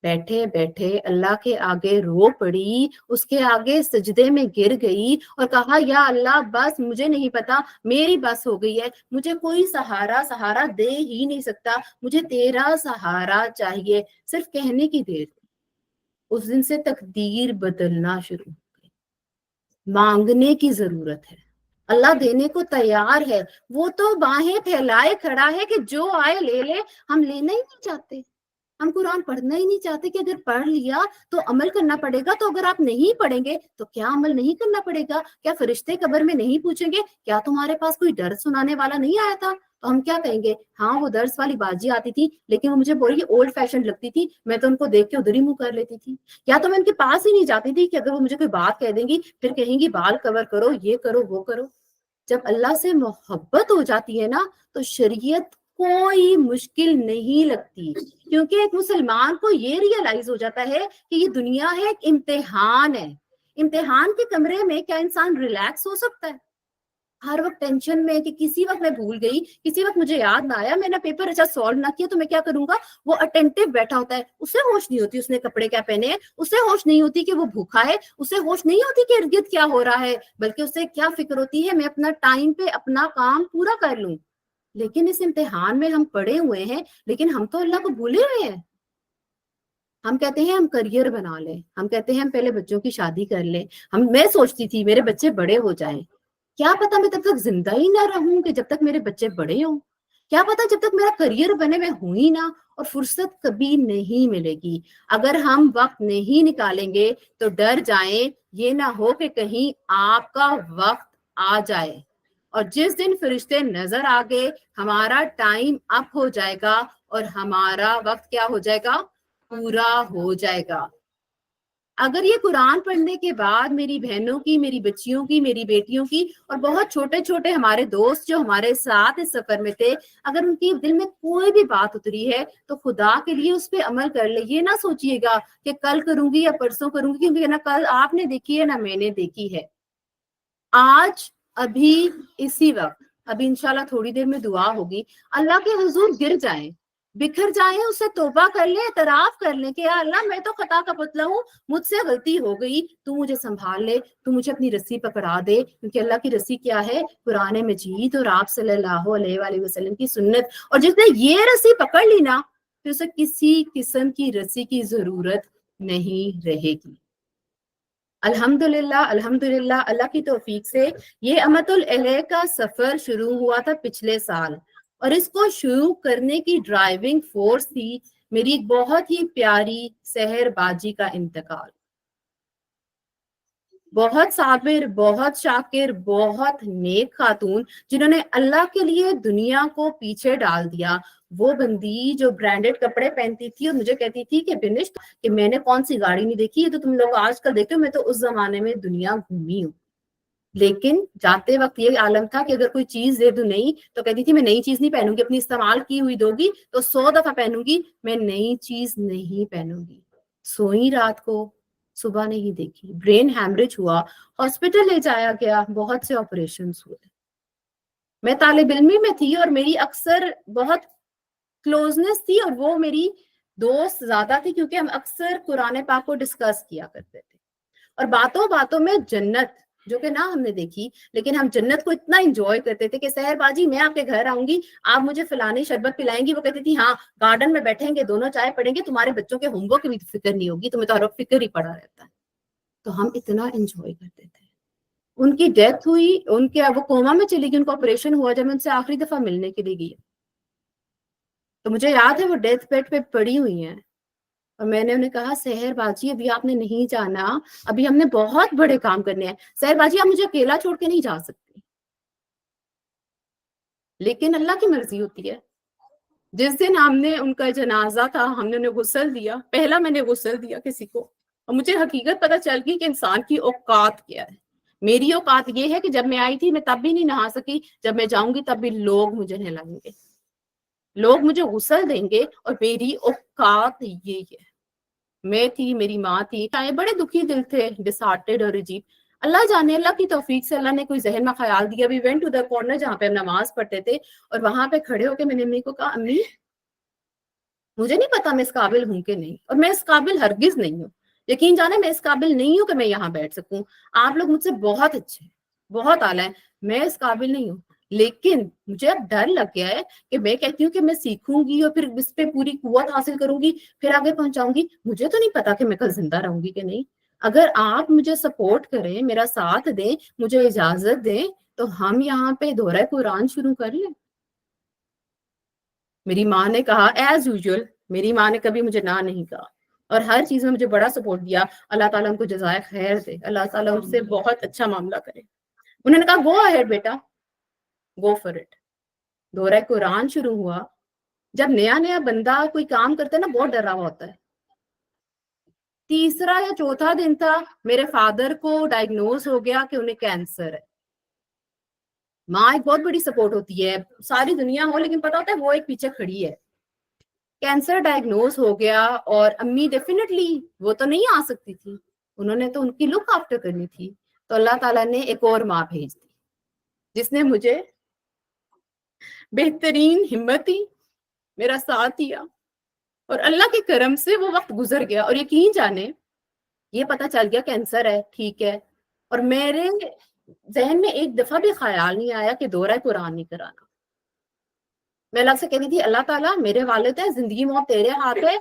बैठे बैठे अल्लाह के आगे रो पड़ी, उसके आगे सजदे में गिर गई और कहा या अल्लाह बस, मुझे नहीं पता, मेरी बस हो गई है, मुझे कोई सहारा दे ही नहीं सकता, मुझे तेरा सहारा चाहिए। सिर्फ कहने की देर। उस दिन से तकदीर बदलना शुरू हो गई। मांगने की जरूरत है, अल्लाह देने को तैयार है। वो तो बाहें फैलाए खड़ा है कि जो आए ले ले। हम लेना ही नहीं चाहते, हम कुरान पढ़ना ही नहीं चाहते कि अगर पढ़ लिया तो अमल करना पड़ेगा। तो अगर आप नहीं पढ़ेंगे तो क्या अमल नहीं करना पड़ेगा? क्या फरिश्ते कब्र में नहीं पूछेंगे क्या तुम्हारे पास कोई दर्स सुनाने वाला नहीं आया था? तो हम क्या कहेंगे? हाँ वो दर्स वाली बाजी आती थी, लेकिन वो मुझे बड़ी ओल्ड फैशन लगती थी, मैं तो उनको देख के उधर ही मुंह कर लेती थी। या तो मैं उनके पास ही नहीं जाती थी कि अगर वो मुझे कोई बात कह देंगी फिर कहेंगी बाल कवर करो, ये करो, वो करो। जब अल्लाह से मोहब्बत हो जाती है ना, तो शरीयत कोई मुश्किल नहीं लगती, क्योंकि एक मुसलमान को ये रियलाइज हो जाता है कि ये दुनिया है, एक इम्तिहान है। इम्तिहान के कमरे में क्या इंसान रिलैक्स हो सकता है? हर वक्त टेंशन में कि किसी वक्त मैं भूल गई, किसी वक्त मुझे याद ना आया, मैंने पेपर अच्छा सॉल्व ना किया तो मैं क्या करूंगा। वो अटेंटिव बैठा होता है, उसे होश नहीं होती उसने कपड़े क्या पहने हैं, उसे होश नहीं होती कि वो भूखा है, उसे होश नहीं होती कि इर्द गिर्द क्या हो रहा है, बल्कि उसे क्या फिक्र होती है मैं अपना टाइम पे अपना काम पूरा कर लूं। लेकिन इस इम्तिहान में हम पड़े हुए हैं, लेकिन हम तो अल्लाह को भूले हुए हैं। हम कहते हैं हम करियर बना लें, हम कहते हैं हम पहले बच्चों की शादी कर लें। मैं सोचती थी मेरे बच्चे बड़े हो जाएं, क्या पता मैं तब तक जिंदा ही ना रहूं कि जब तक मेरे बच्चे बड़े हों। क्या पता जब तक मेरा करियर बने मैं हूं ही ना। और फुर्सत कभी नहीं मिलेगी। अगर हम वक्त नहीं निकालेंगे तो डर जाएं, ये ना हो कि कहीं आपका वक्त आ जाए और जिस दिन फरिश्ते नजर आ गए हमारा टाइम अप हो जाएगा और हमारा वक्त क्या हो जाएगा? पूरा हो जाएगा। अगर ये कुरान पढ़ने के बाद मेरी बहनों की, मेरी बच्चियों की, मेरी बेटियों की और बहुत छोटे छोटे हमारे दोस्त जो हमारे साथ इस सफर में थे, अगर उनकी दिल में कोई भी बात उतरी है तो खुदा के लिए उस पर अमल कर ले। ये ना सोचिएगा कि कल करूंगी या परसों करूंगी, क्योंकि ना कल आपने देखी है ना मैंने देखी है। आज, अभी, इसी वक्त, अभी इंशाल्लाह थोड़ी देर में दुआ होगी, अल्लाह के हुजूर गिर जाएं, बिखर जाएं, उससे तौबा कर ले, एतराफ कर ले कि या अल्लाह मैं तो खता का पुतला हूँ, मुझसे गलती हो गई, तू मुझे संभाल ले, तू मुझे अपनी रस्सी पकड़ा दे। क्योंकि अल्लाह की रस्सी क्या है? कुरान मजीद और आप सल्लल्लाहु अलैहि वसल्लम की सुन्नत। और जिसने ये रस्सी पकड़ ली ना, फिर उसे किसी किस्म की रस्सी की जरूरत नहीं रहेगी। अल्हम्दुलिल्लाह, अल्हम्दुलिल्लाह, अल्लाह की तौफीक से ये अमतुल अलह का सफर शुरू हुआ था पिछले साल और इसको शुरू करने की ड्राइविंग फोर्स थी मेरी एक बहुत ही प्यारी सहर बाजी का इंतकाल। बहुत साबिर, बहुत शाकिर, बहुत नेक खातून जिन्होंने अल्लाह के लिए दुनिया को पीछे डाल दिया। वो बंदी जो ब्रांडेड कपड़े पहनती थी और मुझे कहती थी कि बिनिश कि मैंने कौन सी गाड़ी नहीं देखी, ये तो तुम लोग आजकल देखते हो, मैं तो उस जमाने में दुनिया घूमी हूँ। لیکن جاتے وقت یہ عالم تھا کہ اگر کوئی چیز دے دوں نہیں تو کہتی تھی میں نئی چیز نہیں پہنوں گی، اپنی استعمال کی ہوئی دو گی تو 100 دفعہ پہنوں گی، میں نئی چیز نہیں پہنوں گی. سوئی رات کو، صبح نہیں دیکھی، برین ہیمریج ہوا، ہاسپٹل لے جایا گیا، بہت سے آپریشنز ہوئے. میں طالب علمی میں تھی اور میری اکثر بہت کلوزنس تھی اور وہ میری دوست زیادہ تھی کیونکہ ہم اکثر قرآن پاک کو ڈسکس کیا کرتے تھے اور باتوں باتوں میں جنت جو کہ نہ ہم نے دیکھی لیکن ہم جنت کو اتنا انجوائے کرتے تھے کہ سحر باجی میں آپ کے گھر آؤں گی، آپ مجھے فلانی شربت پلائیں گی. وہ کہتی تھی ہاں گارڈن میں بیٹھیں گے دونوں چائے پڑیں گے، تمہارے بچوں کے ہوم ورک کی بھی فکر نہیں ہوگی، تمہیں تو ہر وقت فکر ہی پڑا رہتا ہے. تو ہم اتنا انجوائے کرتے تھے. ان کی ڈیتھ ہوئی، ان کے وہ کوما میں چلی گئی، ان کو آپریشن ہوا. جب میں ان سے آخری دفعہ ملنے کے لیے گئی تو مجھے یاد ہے وہ ڈیتھ بیڈ پہ پڑی ہوئی ہیں اور میں نے انہیں کہا سحر باجی ابھی آپ نے نہیں جانا، ابھی ہم نے بہت بڑے کام کرنے ہیں، سحر باجی آپ مجھے اکیلا چھوڑ کے نہیں جا سکتی. لیکن اللہ کی مرضی ہوتی ہے. جس دن ہم نے ان کا جنازہ تھا ہم نے انہیں غسل دیا، پہلا میں نے غسل دیا کسی کو، اور مجھے حقیقت پتہ چل گئی کہ انسان کی اوقات کیا ہے. میری اوقات یہ ہے کہ جب میں آئی تھی میں تب بھی نہیں نہا سکی، جب میں جاؤں گی تب بھی لوگ مجھے نہلائیں گے، لوگ مجھے غسل دیں گے، اور میری اوقات یہ ہے. میں تھی، میری ماں تھی، بڑے دکھی دل تھے، ڈسہارٹیڈ اور عجیب. اللہ جانے، اللہ کی توفیق سے اللہ نے کوئی ذہن میں خیال دیا. We went to the corner جہاں پہ ہم نماز پڑھتے تھے اور وہاں پہ کھڑے ہو کے میں نے امی کو کہا امی مجھے نہیں پتا میں اس قابل ہوں کہ نہیں، اور میں اس قابل ہرگز نہیں ہوں، یقین جانے میں اس قابل نہیں ہوں کہ میں یہاں بیٹھ سکوں. آپ لوگ مجھ سے بہت اچھے ہیں، بہت اعلیٰ ہیں، میں اس قابل نہیں ہوں. لیکن مجھے اب ڈر لگ گیا ہے کہ میں کہتی ہوں کہ میں سیکھوں گی اور پھر اس پہ پوری قوت حاصل کروں گی، پھر آگے پہنچاؤں گی. مجھے تو نہیں پتا کہ میں کل زندہ رہوں گی کہ نہیں. اگر آپ مجھے سپورٹ کریں، میرا ساتھ دیں، مجھے اجازت دیں تو ہم یہاں پہ دورہ قرآن شروع کر لیں. میری ماں نے کہا ایز یوزول، میری ماں نے کبھی مجھے نہ نہیں کہا اور ہر چیز میں مجھے بڑا سپورٹ دیا. اللہ تعالیٰ ان کو جزائے خیر دے، اللہ تعالیٰ ان سے بہت اچھا معاملہ کرے. انہوں نے کہا go ahead beta, go for it. دورہ قرآن شروع ہوا. جب نیا نیا بندہ کوئی کام کرتا ہے نا بہت ڈرا ہوا ہوتا ہے. تیسرا یا چوتھا دن تھا میرے فادر کو ڈائگنوز ہو گیا کہ انہیں کینسر ہے. ماں ایک بہت بڑی سپورٹ ہوتی ہے، ساری دنیا ہو لیکن پتا ہوتا ہے وہ ایک پیچھے کھڑی ہے. کینسر ڈائگنوز ہو گیا اور امی ڈیفینیٹلی وہ تو نہیں آ سکتی تھی، انہوں نے تو ان کی لک آفٹر کرنی تھی. تو اللہ تعالیٰ نے ایک اور ماں بھیج دی جس نے مجھے بہترین ہمت دی، میرا ساتھ دیا، اور اللہ کے کرم سے وہ وقت گزر گیا. اور یقین جانے یہ پتا چل گیا کینسر ہے، ٹھیک ہے، اور میرے ذہن میں ایک دفعہ بھی خیال نہیں آیا کہ دورہ قرآن نہیں کرانا. میں اللہ سے کہتی تھی اللہ تعالیٰ میرے والد ہیں، زندگی موت تیرے ہاتھ ہے،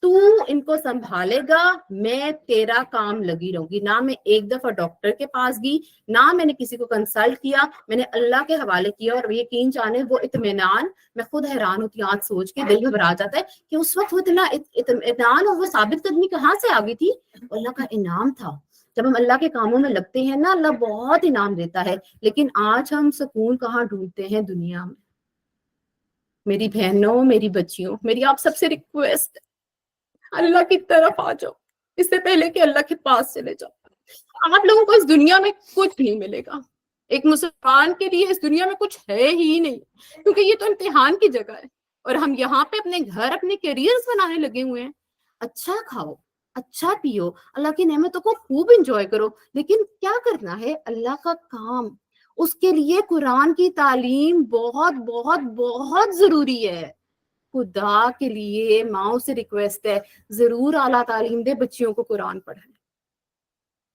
تو ان کو سنبھالے گا، میں تیرا کام لگی رہوں گی. نہ میں ایک دفعہ ڈاکٹر کے پاس گئی، نہ میں نے کسی کو کنسلٹ کیا، میں نے اللہ کے حوالے کیا. اور یقین جانے وہ اطمینان، میں خود حیران ہوتی ہوں آج سوچ کے، دل گھبرا جاتا ہے کہ اس وقت وہ اتنا اطمینان اور وہ ثابت قدمی کہاں سے آ گئی تھی. اللہ کا انعام تھا. جب ہم اللہ کے کاموں میں لگتے ہیں نا اللہ بہت انعام دیتا ہے. لیکن آج ہم سکون کہاں ڈھونڈتے ہیں دنیا میں. میری بہنوں، میری بچیوں، میری آپ سب سے ریکویسٹ، اللہ کی طرف آ جاؤ اس سے پہلے کہ اللہ کے پاس چلے جاؤ. آپ لوگوں کو اس دنیا میں کچھ نہیں ملے گا. ایک مسلمان کے لیے اس دنیا میں کچھ ہے ہی نہیں، کیونکہ یہ تو امتحان کی جگہ ہے اور ہم یہاں پہ اپنے گھر، اپنے کیریئرز بنانے لگے ہوئے ہیں. اچھا کھاؤ، اچھا پیو، اللہ کی نعمتوں کو خوب انجوائے کرو، لیکن کیا کرنا ہے اللہ کا کام. اس کے لیے قرآن کی تعلیم بہت بہت بہت ضروری ہے. خدا کے لیے ماؤں سے ریکویسٹ ہے ضرور اعلیٰ تعلیم دے، بچیوں کو قرآن پڑھائیں،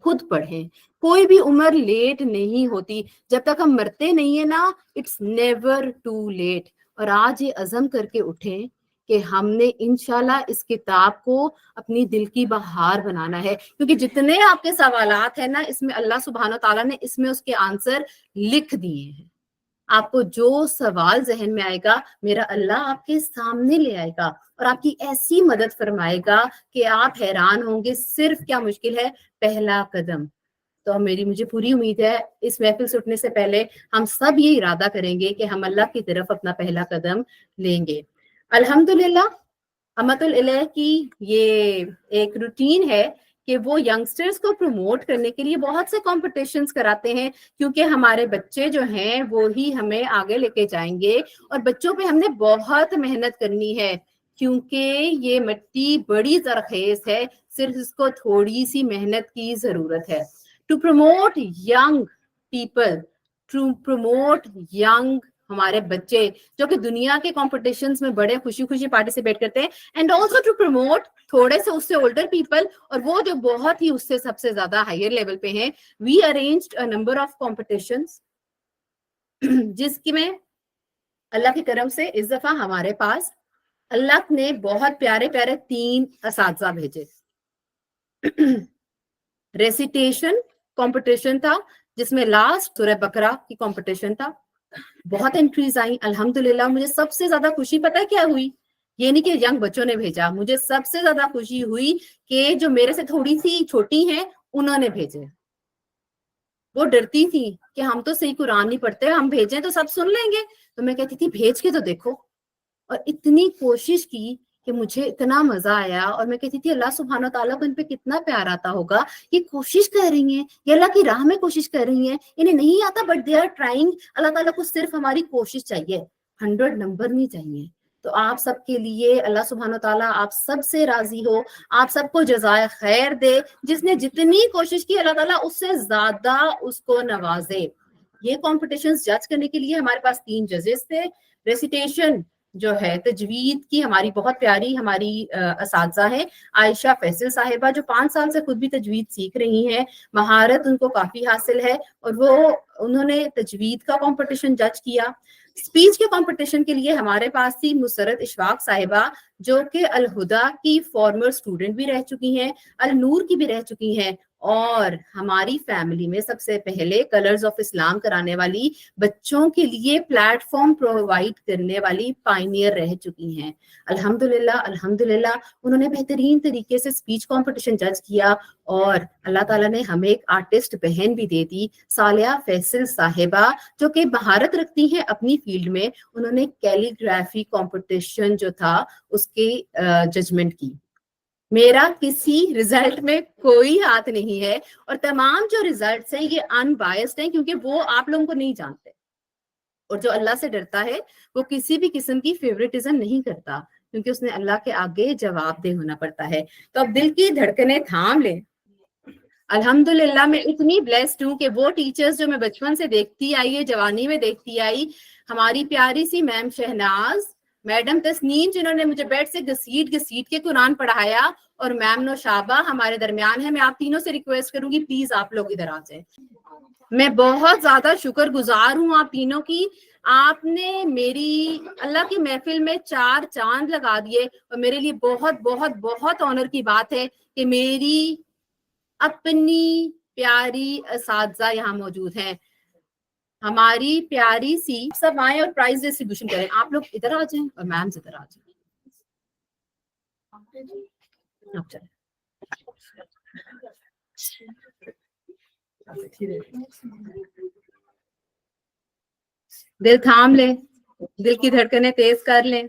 خود پڑھیں. کوئی بھی عمر لیٹ نہیں ہوتی، جب تک ہم مرتے نہیں ہیں نا اٹس نیور ٹو لیٹ. اور آج یہ عزم کر کے اٹھیں کہ ہم نے انشاءاللہ اس کتاب کو اپنی دل کی بہار بنانا ہے، کیونکہ جتنے آپ کے سوالات ہیں نا اس میں اللہ سبحانہ تعالیٰ نے اس میں اس کے آنسر لکھ دیے ہیں. آپ کو جو سوال ذہن میں آئے گا میرا اللہ آپ کے سامنے لے آئے گا اور آپ کی ایسی مدد فرمائے گا کہ آپ حیران ہوں گے. صرف کیا مشکل ہے، پہلا قدم. تو مجھے پوری امید ہے اس محفل سے اٹھنے سے پہلے ہم سب یہ ارادہ کریں گے کہ ہم اللہ کی طرف اپنا پہلا قدم لیں گے. الحمدللہ امت الالہ کی یہ ایک روٹین ہے کہ وہ یंگسٹرز کو پروموٹ کرنے کے لیے بہت سے کمپٹیشنز کراتے ہیں، کیونکہ ہمارے بچے جو ہیں وہی ہمیں آگے لے کے جائیں گے، اور بچوں پہ ہم نے بہت محنت کرنی ہے، کیونکہ یہ مٹی بڑی زرخیز ہے، صرف اس کو تھوڑی سی محنت کی ضرورت ہے. To promote young people, to promote young ہمارے بچے جو کہ دنیا کے کمپٹیشنز میں بڑے خوشی خوشی پارٹیسپیٹ کرتے ہیں، اینڈ آلسو ٹو پروموٹ تھوڑے سے اس سے اولڈر پیپل، اور وہ جو بہت ہی اس سے سب سے زیادہ ہائر لیول پہ ہیں. We arranged a number of competitions, جس کی میں اللہ کے کرم سے اس دفعہ ہمارے پاس اللہ نے بہت پیارے پیارے 3 اساتذہ بھیجے. ریسیٹیشن کمپٹیشن تھا، جس میں لاسٹ سورہ بقرہ کی کمپٹیشن تھا. بہت انٹریز آئی الحمدللہ. مجھے سب سے زیادہ خوشی پتہ ہے کیا ہوئی؟ یہ نہیں کہ ینگ بچوں نے بھیجا، مجھے سب سے زیادہ خوشی ہوئی کہ جو میرے سے تھوڑی سی چھوٹی ہیں انہوں نے بھیجے. وہ ڈرتی تھی کہ ہم تو صحیح قرآن نہیں پڑھتے، ہم بھیجیں تو سب سن لیں گے. تو میں کہتی تھی بھیج کے تو دیکھو، اور اتنی کوشش کی کہ مجھے اتنا مزہ آیا. اور میں کہتی تھی اللہ سبحانہ تعالیٰ کو ان پہ کتنا پیار آتا ہوگا، یہ کوشش کر رہی ہیں، یہ اللہ کی راہ میں کوشش کر رہی ہیں، انہیں نہیں آتا بٹ دے آر ٹرائنگ. اللہ تعالیٰ کو صرف ہماری کوشش چاہیے، 100 نمبر نہیں چاہیے. تو آپ سب کے لیے اللہ سبحانہ تعالیٰ آپ سب سے راضی ہو، آپ سب کو جزائے خیر دے. جس نے جتنی کوشش کی اللہ تعالیٰ اس سے زیادہ اس کو نوازے. یہ کمپٹیشنز جج کرنے کے لیے ہمارے پاس 3 ججز تھے. ریسیٹیشن جو ہے تجوید کی ہماری بہت پیاری ہماری اساتذہ ہیں عائشہ فیصل صاحبہ، جو 5 سال سے خود بھی تجوید سیکھ رہی ہیں، مہارت ان کو کافی حاصل ہے، اور انہوں نے تجوید کا کمپٹیشن جج کیا. اسپیچ کے کمپٹیشن کے لیے ہمارے پاس تھی مسرت اشفاق صاحبہ، جو کہ الہدا کی فارمر اسٹوڈنٹ بھی رہ چکی ہیں، النور کی بھی رہ چکی ہیں، اور ہماری فیملی میں سب سے پہلے کلرز آف اسلام کرانے والی، بچوں کے لیے پلیٹ فارم پرووائڈ کرنے والی پائنیئر رہ چکی ہیں. الحمدللہ الحمدللہ انہوں نے بہترین طریقے سے اسپیچ کمپٹیشن جج کیا. اور اللہ تعالیٰ نے ہمیں ایک آرٹسٹ بہن بھی دے دی، صالحہ فیصل صاحبہ، جو کہ مہارت رکھتی ہیں اپنی فیلڈ میں. انہوں نے کیلیگرافی کمپٹیشن جو تھا اس کی ججمنٹ کی. میرا کسی رزلٹ میں کوئی ہاتھ نہیں ہے، اور تمام جو ریزلٹس ہیں یہ ان بائسڈ ہیں، کیونکہ وہ آپ لوگوں کو نہیں جانتے. اور جو اللہ سے ڈرتا ہے وہ کسی بھی قسم کی فیوریٹزم نہیں کرتا، کیونکہ اس نے اللہ کے آگے جواب دہ ہونا پڑتا ہے. تو اب دل کی دھڑکنیں تھام لیں. الحمدللہ میں اتنی بلیسڈ ہوں کہ وہ ٹیچرز جو میں بچپن سے دیکھتی آئی ہے، جوانی میں دیکھتی آئی، ہماری پیاری سی میم شہناز، میڈم تسنیم جنہوں نے مجھے بیڈ سے گھسیٹ کے قرآن پڑھایا، اور میم نوشابہ ہمارے درمیان ہے. میں آپ تینوں سے ریکویسٹ کروں گی پلیز آپ لوگ ادھر آ جائیں. میں بہت زیادہ شکر گزار ہوں آپ تینوں کی. آپ نے میری اللہ کی محفل میں 4 چاند لگا دیے، اور میرے لیے بہت بہت بہت آنر کی بات ہے کہ میری اپنی پیاری اساتذہ یہاں موجود ہیں. ہماری پیاری سی سب آئیں اور پرائز ڈسٹریبیوشن کریں. آپ لوگ ادھر آ جائیں اور میم ادھر آ جائیں. آپ چلیں. دل تھام لیں، دل کی دھڑکنیں تیز کر لیں.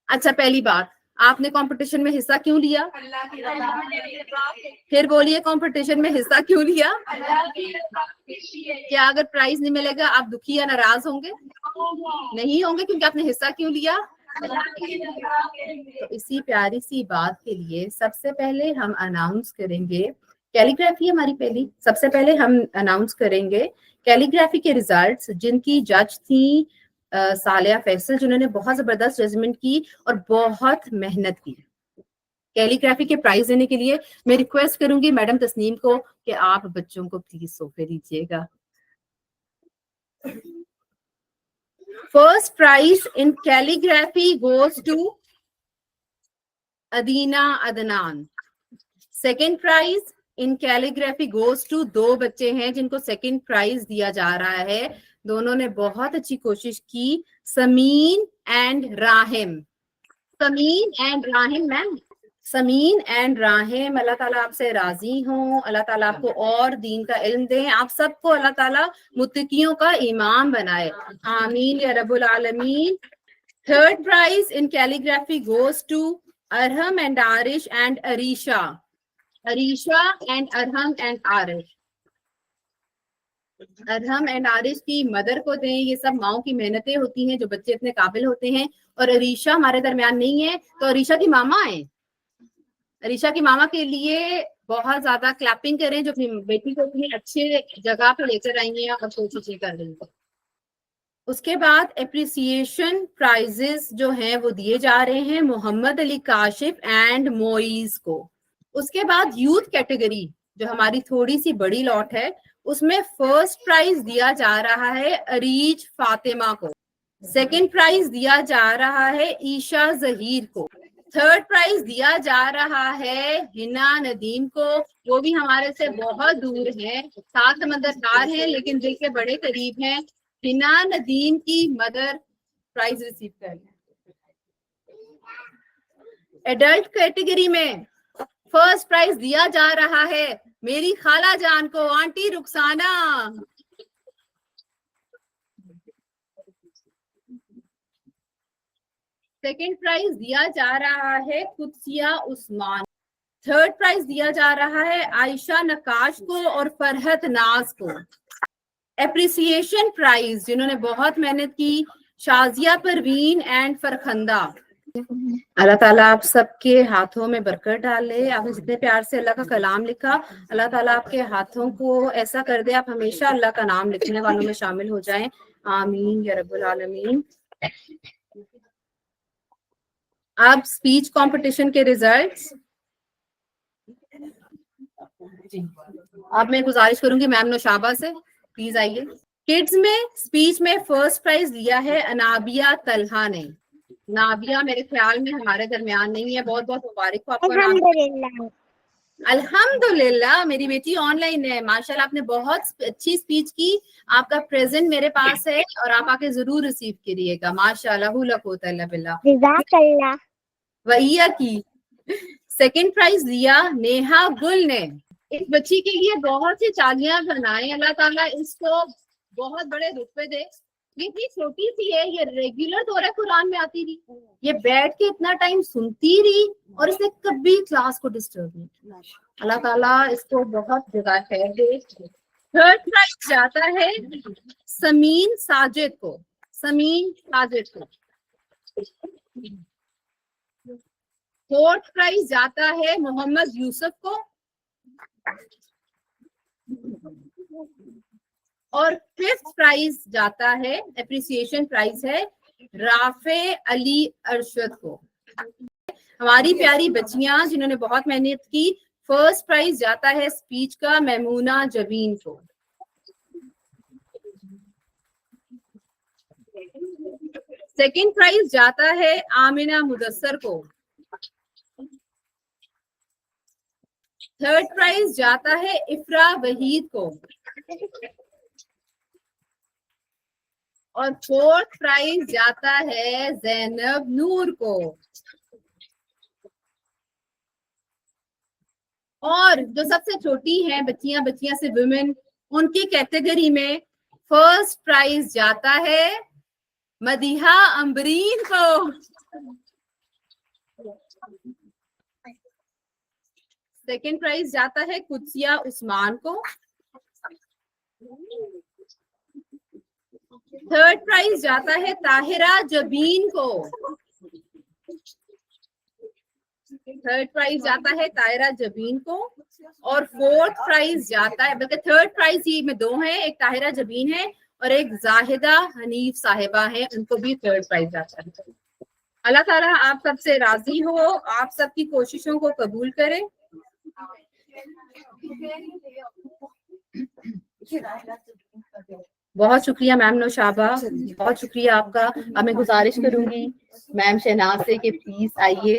اچھا پہلی بات، آپ نے کمپٹیشن میں حصہ کیوں لیا؟ پھر بولیے کمپٹیشن میں حصہ کیوں لیا؟ کیا اگر پرائز نہیں ملے گا آپ دکھی یا ناراض ہوں گے؟ نہیں ہوں گے، کیونکہ آپ نے حصہ کیوں لیا؟ تو اسی پیاری سی بات کے لیے سب سے پہلے ہم اناؤنس کریں گے کیلیگرافی ہماری پہلی. سب سے پہلے ہم اناؤنس کریں گے کیلیگرافی کے ریزلٹس، جن کی جج تھیں صالحہ فیصل، جنہوں نے بہت زبردست ججمنٹ کی اور بہت محنت کی. کیلیگرافی کے پرائز دینے کے لیے میں ریکویسٹ کروں گی میڈم تسنیم کو کہ آپ بچوں کو پلیز صوفے دیجیے گا. First prize in calligraphy goes to Adina Adnan. Second prize in calligraphy goes to 2 بچے ہیں جن کو سیکنڈ پرائز دیا جا رہا ہے. دونوں نے بہت اچھی کوشش کی، Sameen and Raham. Sameen and Raham ma'am, Sameen and Raham, اللہ تعالیٰ آپ سے راضی ہوں، اللہ تعالیٰ آپ کو اور دین کا علم دیں، آپ سب کو اللہ تعالیٰ متقیوں کا امام بنائے، آمین یا رب العالمین. Third prize in calligraphy goes to Arham and Aarish and Areesha. Areesha and Arham and Aarish. Arham and Aarish की मदर को दें, ये सब माओं की मेहनतें होती हैं जो बच्चे इतने काबिल होते हैं। और अरीशा हमारे दरमियान नहीं है, तो अरीशा की मामा है। अरीशा की मामा के लिए बहुत ज्यादा क्लैपिंग करें, जो अपनी बेटी को इतनी अच्छे जगह पे लेकर आई है और कोशिशें कर रही है। उसके बाद एप्रिसिएशन प्राइजेस जो हैं वो दिए जा रहे हैं मोहम्मद अली काशिफ एंड मोइज को। उसके बाद यूथ कैटेगरी जो हमारी थोड़ी सी बड़ी लॉट है, उसमें फर्स्ट प्राइज दिया जा रहा है अरीज फातिमा को, सेकंड प्राइज दिया जा रहा है ईशा जहीर को, थर्ड प्राइज दिया जा रहा है हिना नदीम को। वो भी हमारे से बहुत दूर है, 7 समंदर पार है, लेकिन दिल के बड़े करीब हैं। हिना नदीम की मदर प्राइज रिसीव कर लें। एडल्ट कैटेगरी में फर्स्ट प्राइज दिया जा रहा है मेरी खाला जान को, आंटी रुखसाना। सेकंड प्राइज दिया जा रहा है कुदसिया उस्मान। थर्ड प्राइज दिया जा रहा है आयशा नकाश को और फरहत नाज को। एप्रिसिएशन प्राइज जिन्होंने बहुत मेहनत की, शाजिया परवीन एंड फरखंदा। अल्लाह ताला आप सबके हाथों में बरकत डाले। आपने जितने प्यार से अल्लाह का कलाम लिखा, अल्लाह ताला आपके हाथों को ऐसा कर दे आप हमेशा अल्लाह का नाम लिखने वालों में शामिल हो जाएं। आमीन या रब्बुल आलमीन। अब स्पीच कंपटीशन के रिजल्ट्स। अब मैं गुजारिश करूंगी मैम नौशाबा से, प्लीज आइए। किड्स में स्पीच में फर्स्ट प्राइज लिया है अनाबिया तलहा ने। नाबिया मेरे ख्याल में हमारे दरमियान नहीं है, बहुत बहुत मुबारक हो आपको। अल्हम्दुलिल्लाह। अल्हम्दुलिल्लाह, मेरी बेटी ऑनलाइन है। माशाल्लाह आपने बहुत अच्छी स्पीच की। आपका प्रेजेंट मेरे पास है और आप आके जरूर रिसीव करिएगा। माशाल्लाह ला कुव्वता इल्ला बिल्लाह। जज़ाकल्लाह। वहिया की सेकंड प्राइज लिया नेहा गुल ने। इस बच्ची के लिए बहुत सी तालियां बनाएं, अल्लाह ताला इसको बहुत बड़े रुतबे दे। ये इतनी छोटी सी है, ये रेगुलर दौरा कुरान में आती रही, ये बैठ के इतना टाइम सुनती रही और इसने कभी क्लास को डिस्टर्ब नहीं किया। अल्लाह ताला इसको बहुत जगह खैर दे। थर्ड प्राइज जाता है समीन साजिद को। समीन साजिद को। फोर्थ प्राइज जाता है मोहम्मद यूसुफ को। और फिफ्थ प्राइज जाता है, एप्रिसिएशन प्राइज है राफे अली अरशद को। हमारी प्यारी बच्चियां जिन्होंने बहुत मेहनत की, फर्स्ट प्राइज जाता है स्पीच का मैमूना जबीन को। सेकंड प्राइज जाता है आमिना मुदस्सर को। थर्ड प्राइज जाता है इफ्रा वहीद को। और फोर्थ प्राइज जाता है जैनब नूर को। और जो सबसे छोटी हैं बच्चियां से वुमेन, उनकी कैटेगरी में फर्स्ट प्राइज जाता है मदीहा अम्बरीन को। सेकंड प्राइज जाता है कुदसिया उस्मान को। थर्ड प्राइज जाता है ताहिरा जबीन को। थर्ड प्राइज जाता है ताहिरा जबीन को। और फोर्थ प्राइज जाता है, बल्कि थर्ड प्राइज ही में 2 हैं, एक ताहिरा जबीन है और एक जाहिदा हनीफ साहिबा है, उनको भी थर्ड प्राइज जाता है। अल्लाह ताला आप सबसे राजी हो, आप सबकी कोशिशों को कबूल करे। बहुत शुक्रिया मैम नौशाबा, बहुत शुक्रिया आपका। अब मैं गुजारिश करूंगी मैम शहनाज से कि प्लीज आइए।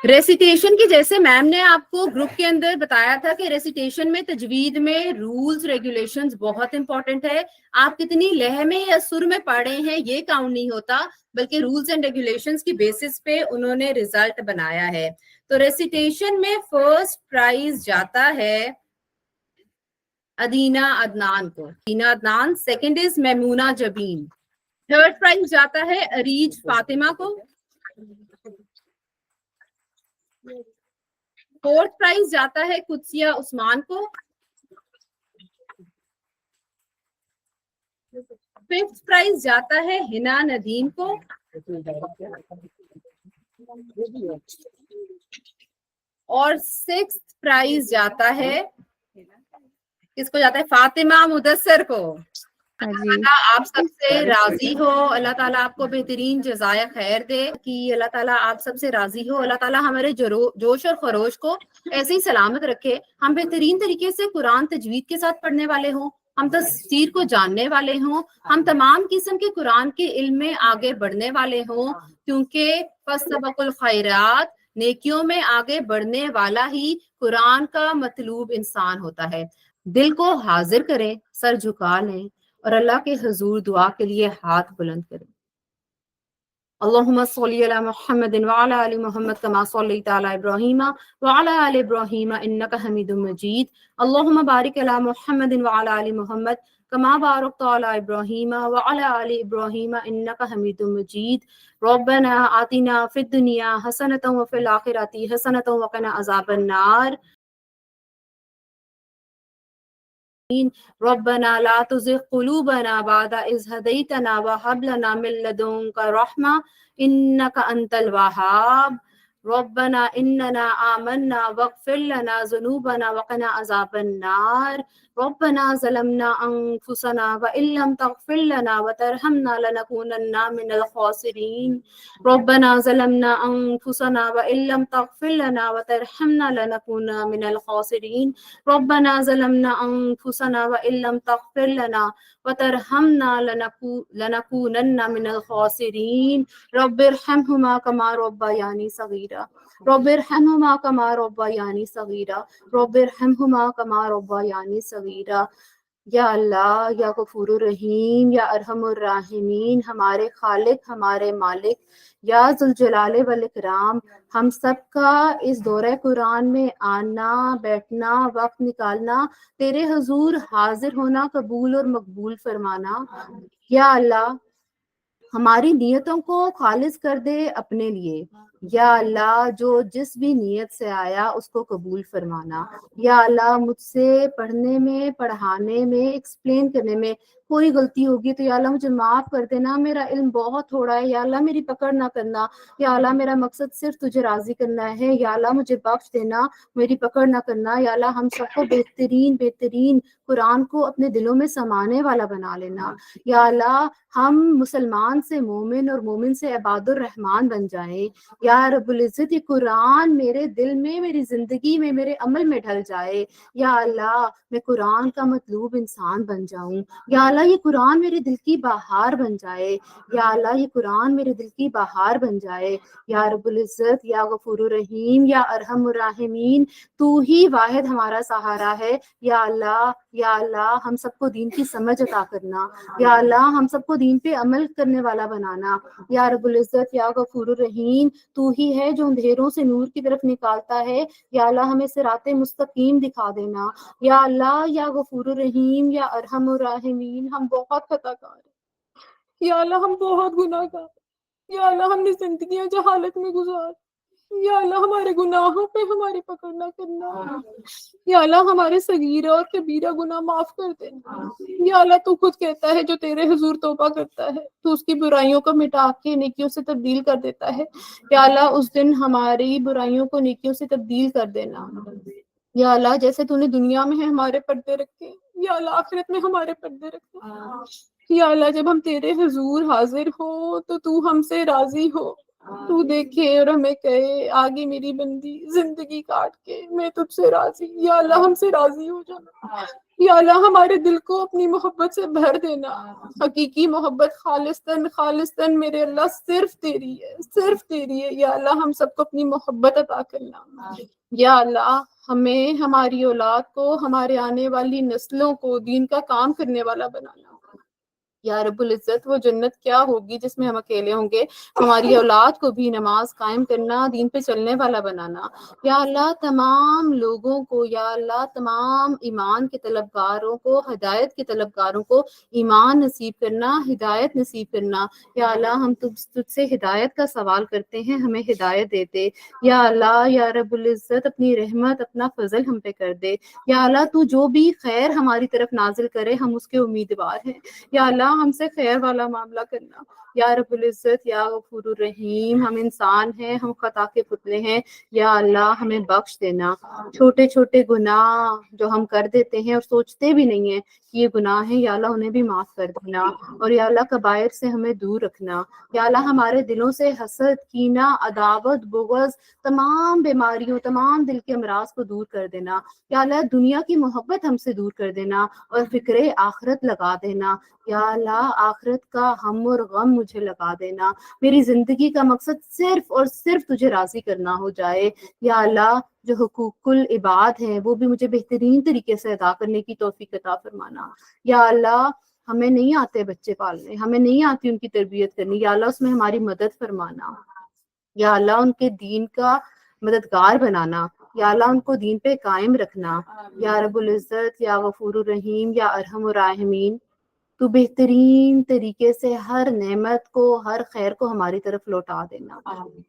रेसिटेशन की, जैसे मैम ने आपको ग्रुप के अंदर बताया था कि रेसिटेशन में तजवीद में रूल्स रेगुलेशंस बहुत इंपॉर्टेंट है। आप कितनी लह में या सुर में पढ़े हैं ये काउंट नहीं होता, बल्कि रूल्स एंड रेगुलेशंस की बेसिस पे उन्होंने रिजल्ट बनाया है। तो रेसिटेशन में फर्स्ट प्राइज जाता है अदीना अदनान को। Adeena Adnan. Second is Maimoona Jabeen. Third prize जाता है अरीज फातिमा को। 4th प्राइज जाता है कुदसिया उस्मान को, 5th प्राइज जाता है हिना नदीम को, और 6th प्राइज जाता है, किसको जाता है? फातिमा मुदस्सर को। अल्लाह आप सबसे राजी हो, अल्लाह ताला आपको बेहतरीन जज़ाया खैर दे कि अल्लाह ताला आप सबसे राजी हो। अल्लाह ताला हमारे जोश और खरोश को ऐसे ही सलामत रखे, हम बेहतरीन तरीके से कुरान तजवीद के साथ पढ़ने वाले हों, हम तफसीर को जानने वाले हों, हम तमाम किस्म के कुरान के इल्म में आगे बढ़ने वाले हों, क्योंकि फस्तबकुल खैरात, नेकियों में आगे बढ़ने वाला ही कुरान का मतलूब इंसान होता है। दिल को हाजिर करें, सर झुका लें और अल्लाह के हुजूर दुआ के लिए हाथ बुलंद करें। अल्लाहुम्मा सल्ली अला मुहम्मदिन व अला आलि मुहम्मद कमा सल्लैता अला इब्राहीम व अला आलि इब्राहीम इन्नका हमीदुम मजीद। अल्लाहुम्मा बारिक अला मुहम्मदिन व अला आलि मुहम्मद कमा बारकता अला इब्राहीम व अला आलि इब्राहीम इन्नका हमीदुम मजीद। रब्बना आतिना फिद दुनिया हसनतन व फिल आखिरति हसनतन व क़िना अज़ाबन नार। रब्बना ला तुज़िग़ क़ुलूबना बअद इज़ हदैतना व हब लना मिन लदुनका रहमा इन्नका अंतल वहाब। रब्बना इन्नना आमन्ना वग़फ़िर लना ज़ुनूबना व क़िना अज़ाबन नार। रब्बना ज़लमना अनफुसना व इल्लम तग़फ़िर लना व तरहमना लनकूनन्ना मिनल ख़ासिरीन। रब्बना ज़लमना अनफुसना व इल्लम तग़फ़िर लना व तरहमना लनकूनन्ना मिनल ख़ासिरीन। रब्बना ज़लमना अनफुसना व इल्लम तग़फ़िर लना व तरहमना लनकूनन्ना मिनल ख़ासिरीन। रब्बिरहमहुमा कमा रब्बयानी सग़ीरा। रब्बिरहमहुमा कमा रब्बयानी सग़ीरा। रब्बिरहमहुमा कमा रब्बयानी सग़ीरा। या अल्लाह, या गफूरुर रहीम, या अरहमुर राहिमीन, हमारे खालिक, हमारे मालिक, या जुल जलाले वल इकराम, हम सबका इस दौरे कुरान में आना, बैठना, वक्त निकालना, तेरे हुजूर हाजिर होना कबूल और मकबूल फरमाना। या अल्लाह, हमारी नियतों को खालिस कर दे अपने लिए। या अल्लाह, जो जिस भी नियत से आया उसको कबूल फरमाना। या अल्लाह, मुझसे पढ़ने में, पढ़ाने में, एक्सप्लेन करने में कोई गलती होगी तो या अल्लाह मुझे माफ़ कर देना, मेरा इल्म बहुत थोड़ा है, या अल्लाह मेरी पकड़ ना करना, या अल्लाह मेरा मकसद सिर्फ तुझे राज़ी करना है, या अल्लाह मुझे बख्श देना, मेरी पकड़ ना करना। या अल्लाह हम सबको बेहतरीन बेहतरीन कुरान को अपने दिलों में समाने वाला बना लेना। या अल्लाह, हम मुसलमान से मोमिन और मोमिन से इबादुर रहमान बन जाएं। या रब्बुल इज़्ज़त, ये कुरान मेरे दिल में, मेरी ज़िंदगी में, मेरे अमल में ढल जाए। या अल्लाह, मैं कुरान का मतलूब इंसान बन जाऊं। या अल्लाह, ये कुरान मेरे दिल की बहार बन जाए। या अल्लाह, ये कुरान मेरे दिल की बहार बन जाए। या रब्बुल इज़्ज़त, या गफूरुर रहीम, या अरहमुर राहिमीन, तू ही वाहिद हमारा सहारा है। या अल्लाह, या अल्लाह, हम सबको दीन की समझ अता करना। या अल्लाह, हम सबको दीन पे अमल करने वाला बनाना। या रब्बुल इज़्ज़त, या गफूरुर रहीम, तू ही है जो अंधेरों से नूर की तरफ निकालता है। या अल्लाह, हमें सिराते मुस्तकीम दिखा देना। या अल्लाह, या गफूरुर रहीम, या अरहमुर राहिमीन, हम बहुत खताकार हैं। या अल्लाह, हम बहुत गुनाहगार। या अल्लाह, हमने जिंदगियां जहालत में गुजार। या अल्लाह, हमारे गुनाहों पे हमारी पकड़ ना करना। या अल्लाह, हमारे सगीरा और कबीरा गुनाह माफ कर देना। या अल्लाह, तू खुद कहता है जो तेरे हुजूर तौबा करता है तो उसकी बुराइयों को मिटा के नेकियों से तब्दील कर देता है। या अल्लाह, उस दिन हमारी बुराइयों को नेकियों से तब्दील कर देना। या अल्लाह, जैसे तूने दुनिया में है हमारे पर्दे रखे, या अल्लाह आखिरत में हमारे पर्दे रखे। या अल्लाह, जब हम तेरे हुजूर हाजिर हो तो तू हमसे राजी हो, तू देखे और हमें कहे, आगे मेरी बंदी जिंदगी काट के मैं तुझसे राजी। या अल्लाह, हमसे राजी हो जाना। या अल्लाह, हमारे दिल को अपनी मोहब्बत से भर देना। हकीकी मोहब्बत खालिस्तन खालिस्तन मेरे अल्लाह सिर्फ तेरी है, सिर्फ तेरी है। या अल्लाह, हम सबको अपनी मोहब्बत अता करना। या अल्लाह, हमें, हमारी औलाद को, हमारे आने वाली नस्लों को दीन का काम करने वाला बनाना। یا رب العزت وہ جنت کیا ہوگی جس میں ہم اکیلے ہوں گے. ہماری اولاد کو بھی نماز قائم کرنا، دین پہ چلنے والا بنانا. یا اللہ تمام لوگوں کو، یا اللہ تمام ایمان کے طلبگاروں کو، ہدایت کے طلبگاروں کو ایمان نصیب کرنا، ہدایت نصیب کرنا. یا اللہ ہم تجھ سے ہدایت کا سوال کرتے ہیں، ہمیں ہدایت دے دے. یا اللہ یا رب العزت اپنی رحمت اپنا فضل ہم پہ کر دے. یا اللہ تو جو بھی خیر ہماری طرف نازل کرے ہم اس کے امیدوار ہیں. یا اللہ ہم سے خیر والا معاملہ کرنا. یا رب العزت یا غفور الرحیم ہم انسان ہیں، ہم خطا کے پتلے ہیں. یا اللہ ہمیں بخش دینا. چھوٹے چھوٹے گناہ جو ہم کر دیتے ہیں اور سوچتے بھی نہیں ہیں کہ یہ گناہ ہیں، یا اللہ انہیں بھی معاف کر دینا. اور یا اللہ کبائر سے ہمیں دور رکھنا. یا اللہ ہمارے دلوں سے حسد، کینہ، عداوت، بغض، تمام بیماریوں، تمام دل کے امراض کو دور کر دینا. یا اللہ دنیا کی محبت ہم سے دور کر دینا اور فکر آخرت لگا دینا. یا اللہ آخرت کا ہم اور غم مجھے لگا دینا. میری زندگی کا مقصد صرف اور صرف تجھے راضی کرنا ہو جائے. یا اللہ جو حقوق العباد ہیں وہ بھی مجھے بہترین طریقے سے ادا کرنے کی توفیق عطا فرمانا. یا اللہ ہمیں نہیں آتے بچے پالنے، ہمیں نہیں آتی ان کی تربیت کرنی. یا اللہ اس میں ہماری مدد فرمانا. یا اللہ ان کے دین کا مددگار بنانا. یا اللہ ان کو دین پہ قائم رکھنا. یا رب العزت یا غفور الرحیم یا ارحم الراحمین تو بہترین طریقے سے ہر نعمت کو، ہر خیر کو ہماری طرف لوٹا دینا.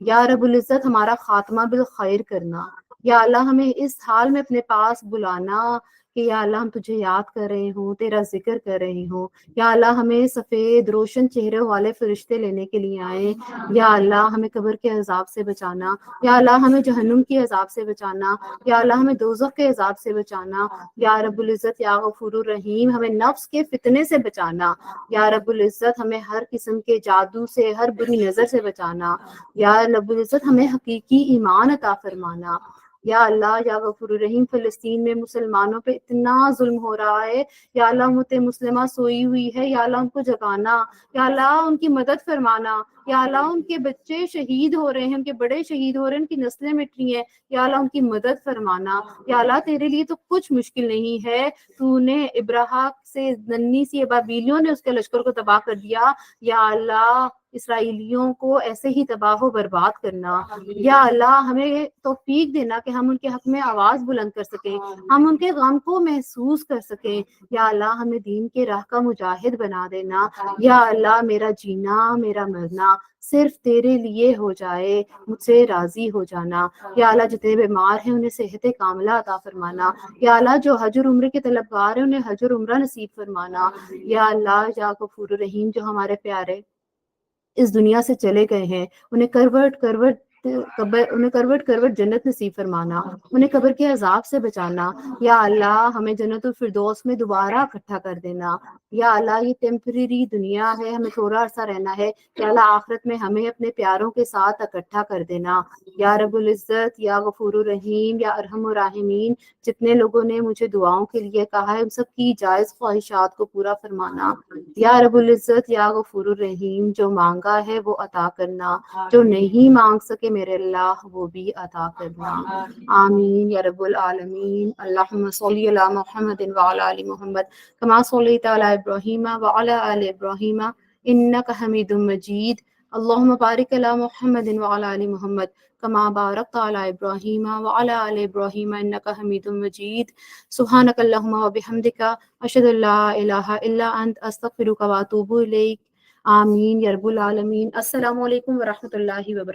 یا رب العزت ہمارا خاتمہ بالخیر کرنا. یا اللہ ہمیں اس حال میں اپنے پاس بلانا کہ یا اللہ ہم تجھے یاد کر رہے ہوں، تیرا ذکر کر رہے ہوں. یا اللہ ہمیں سفید روشن چہرے والے فرشتے لینے کے لیے آئیں. یا اللہ ہمیں قبر کے عذاب سے بچانا. یا اللہ ہمیں جہنم کے عذاب سے بچانا. یا اللہ ہمیں دوزخ کے عذاب سے بچانا. یا رب العزت یا غفور الرحیم ہمیں نفس کے فتنے سے بچانا. یا رب العزت ہمیں ہر قسم کے جادو سے، ہر بری نظر سے بچانا. یا رب العزت ہمیں حقیقی ایمان عطا فرمانا. یا اللہ یا غفور الرحیم فلسطین میں مسلمانوں پہ اتنا ظلم ہو رہا ہے. یا اللہ امت مسلمہ سوئی ہوئی ہے، یا اللہ ان کو جگانا. یا اللہ ان کی مدد فرمانا. یا اللہ ان کے بچے شہید ہو رہے ہیں، ان کے بڑے شہید ہو رہے ہیں، ان کی نسلیں مٹ رہی ہیں. یا اللہ ان کی مدد فرمانا. یا اللہ تیرے لیے تو کچھ مشکل نہیں ہے. تو نے ابراہیم سے ننھی سی ابابیلیوں نے اس کے لشکر کو تباہ کر دیا. یا اللہ اسرائیلیوں کو ایسے ہی تباہ و برباد کرنا. یا اللہ ہمیں توفیق دینا کہ ہم ان کے حق میں آواز بلند کر سکیں، ہم ان کے غم کو محسوس کر سکیں. یا اللہ ہمیں دین کے راہ کا مجاہد بنا دینا. یا اللہ میرا جینا، میرا مرنا صرف تیرے لیے ہو جائے، مجھ سے راضی ہو جانا. یا اللہ جتنے بیمار ہیں انہیں صحت کاملہ عطا فرمانا. یا اللہ جو حج اور عمرے کے طلبگار ہیں انہیں حج اور عمرہ نصیب فرمانا. یا اللہ یا غفور الرحیم جو ہمارے پیارے اس دنیا سے چلے گئے ہیں انہیں کروٹ کروٹ جنت نصیب فرمانا، انہیں قبر کے عذاب سے بچانا. یا اللہ ہمیں جنت الفردوس میں دوبارہ اکٹھا کر دینا. یا اللہ یہ ٹیمپریری دنیا ہے، ہمیں تھوڑا عرصہ رہنا ہے. یا اللہ آخرت میں ہمیں اپنے پیاروں کے ساتھ اکٹھا کر دینا. یا رب العزت یا غفور الرحیم یا ارحم الراحمین جتنے لوگوں نے مجھے دعاؤں کے لیے کہا ہے ان سب کی جائز خواہشات کو پورا فرمانا. یا رب العزت یا غفور الرحیم جو مانگا ہے وہ عطا کرنا، جو نہیں مانگ سکے میرے اللہ وہ بھی عطا کرنا. آمین یا رب العالمین. اللہم صلی علی محمد وعلی آل محمد کما صلیت علی ابراہیم وعلی آل ابراہیم انک حمید مجید. اللہم بارک علی محمد وعلی آل محمد کما بارکت علی ابراہیم وعلی آل ابراہیم انک حمید مجید. سبحانک اللہم وبحمدک اشہد ان لا الہ الا انت استغفرک واتوب الیک. آمین یا رب العالمین. السلام علیکم ورحمۃ اللہ وبرکاتہ.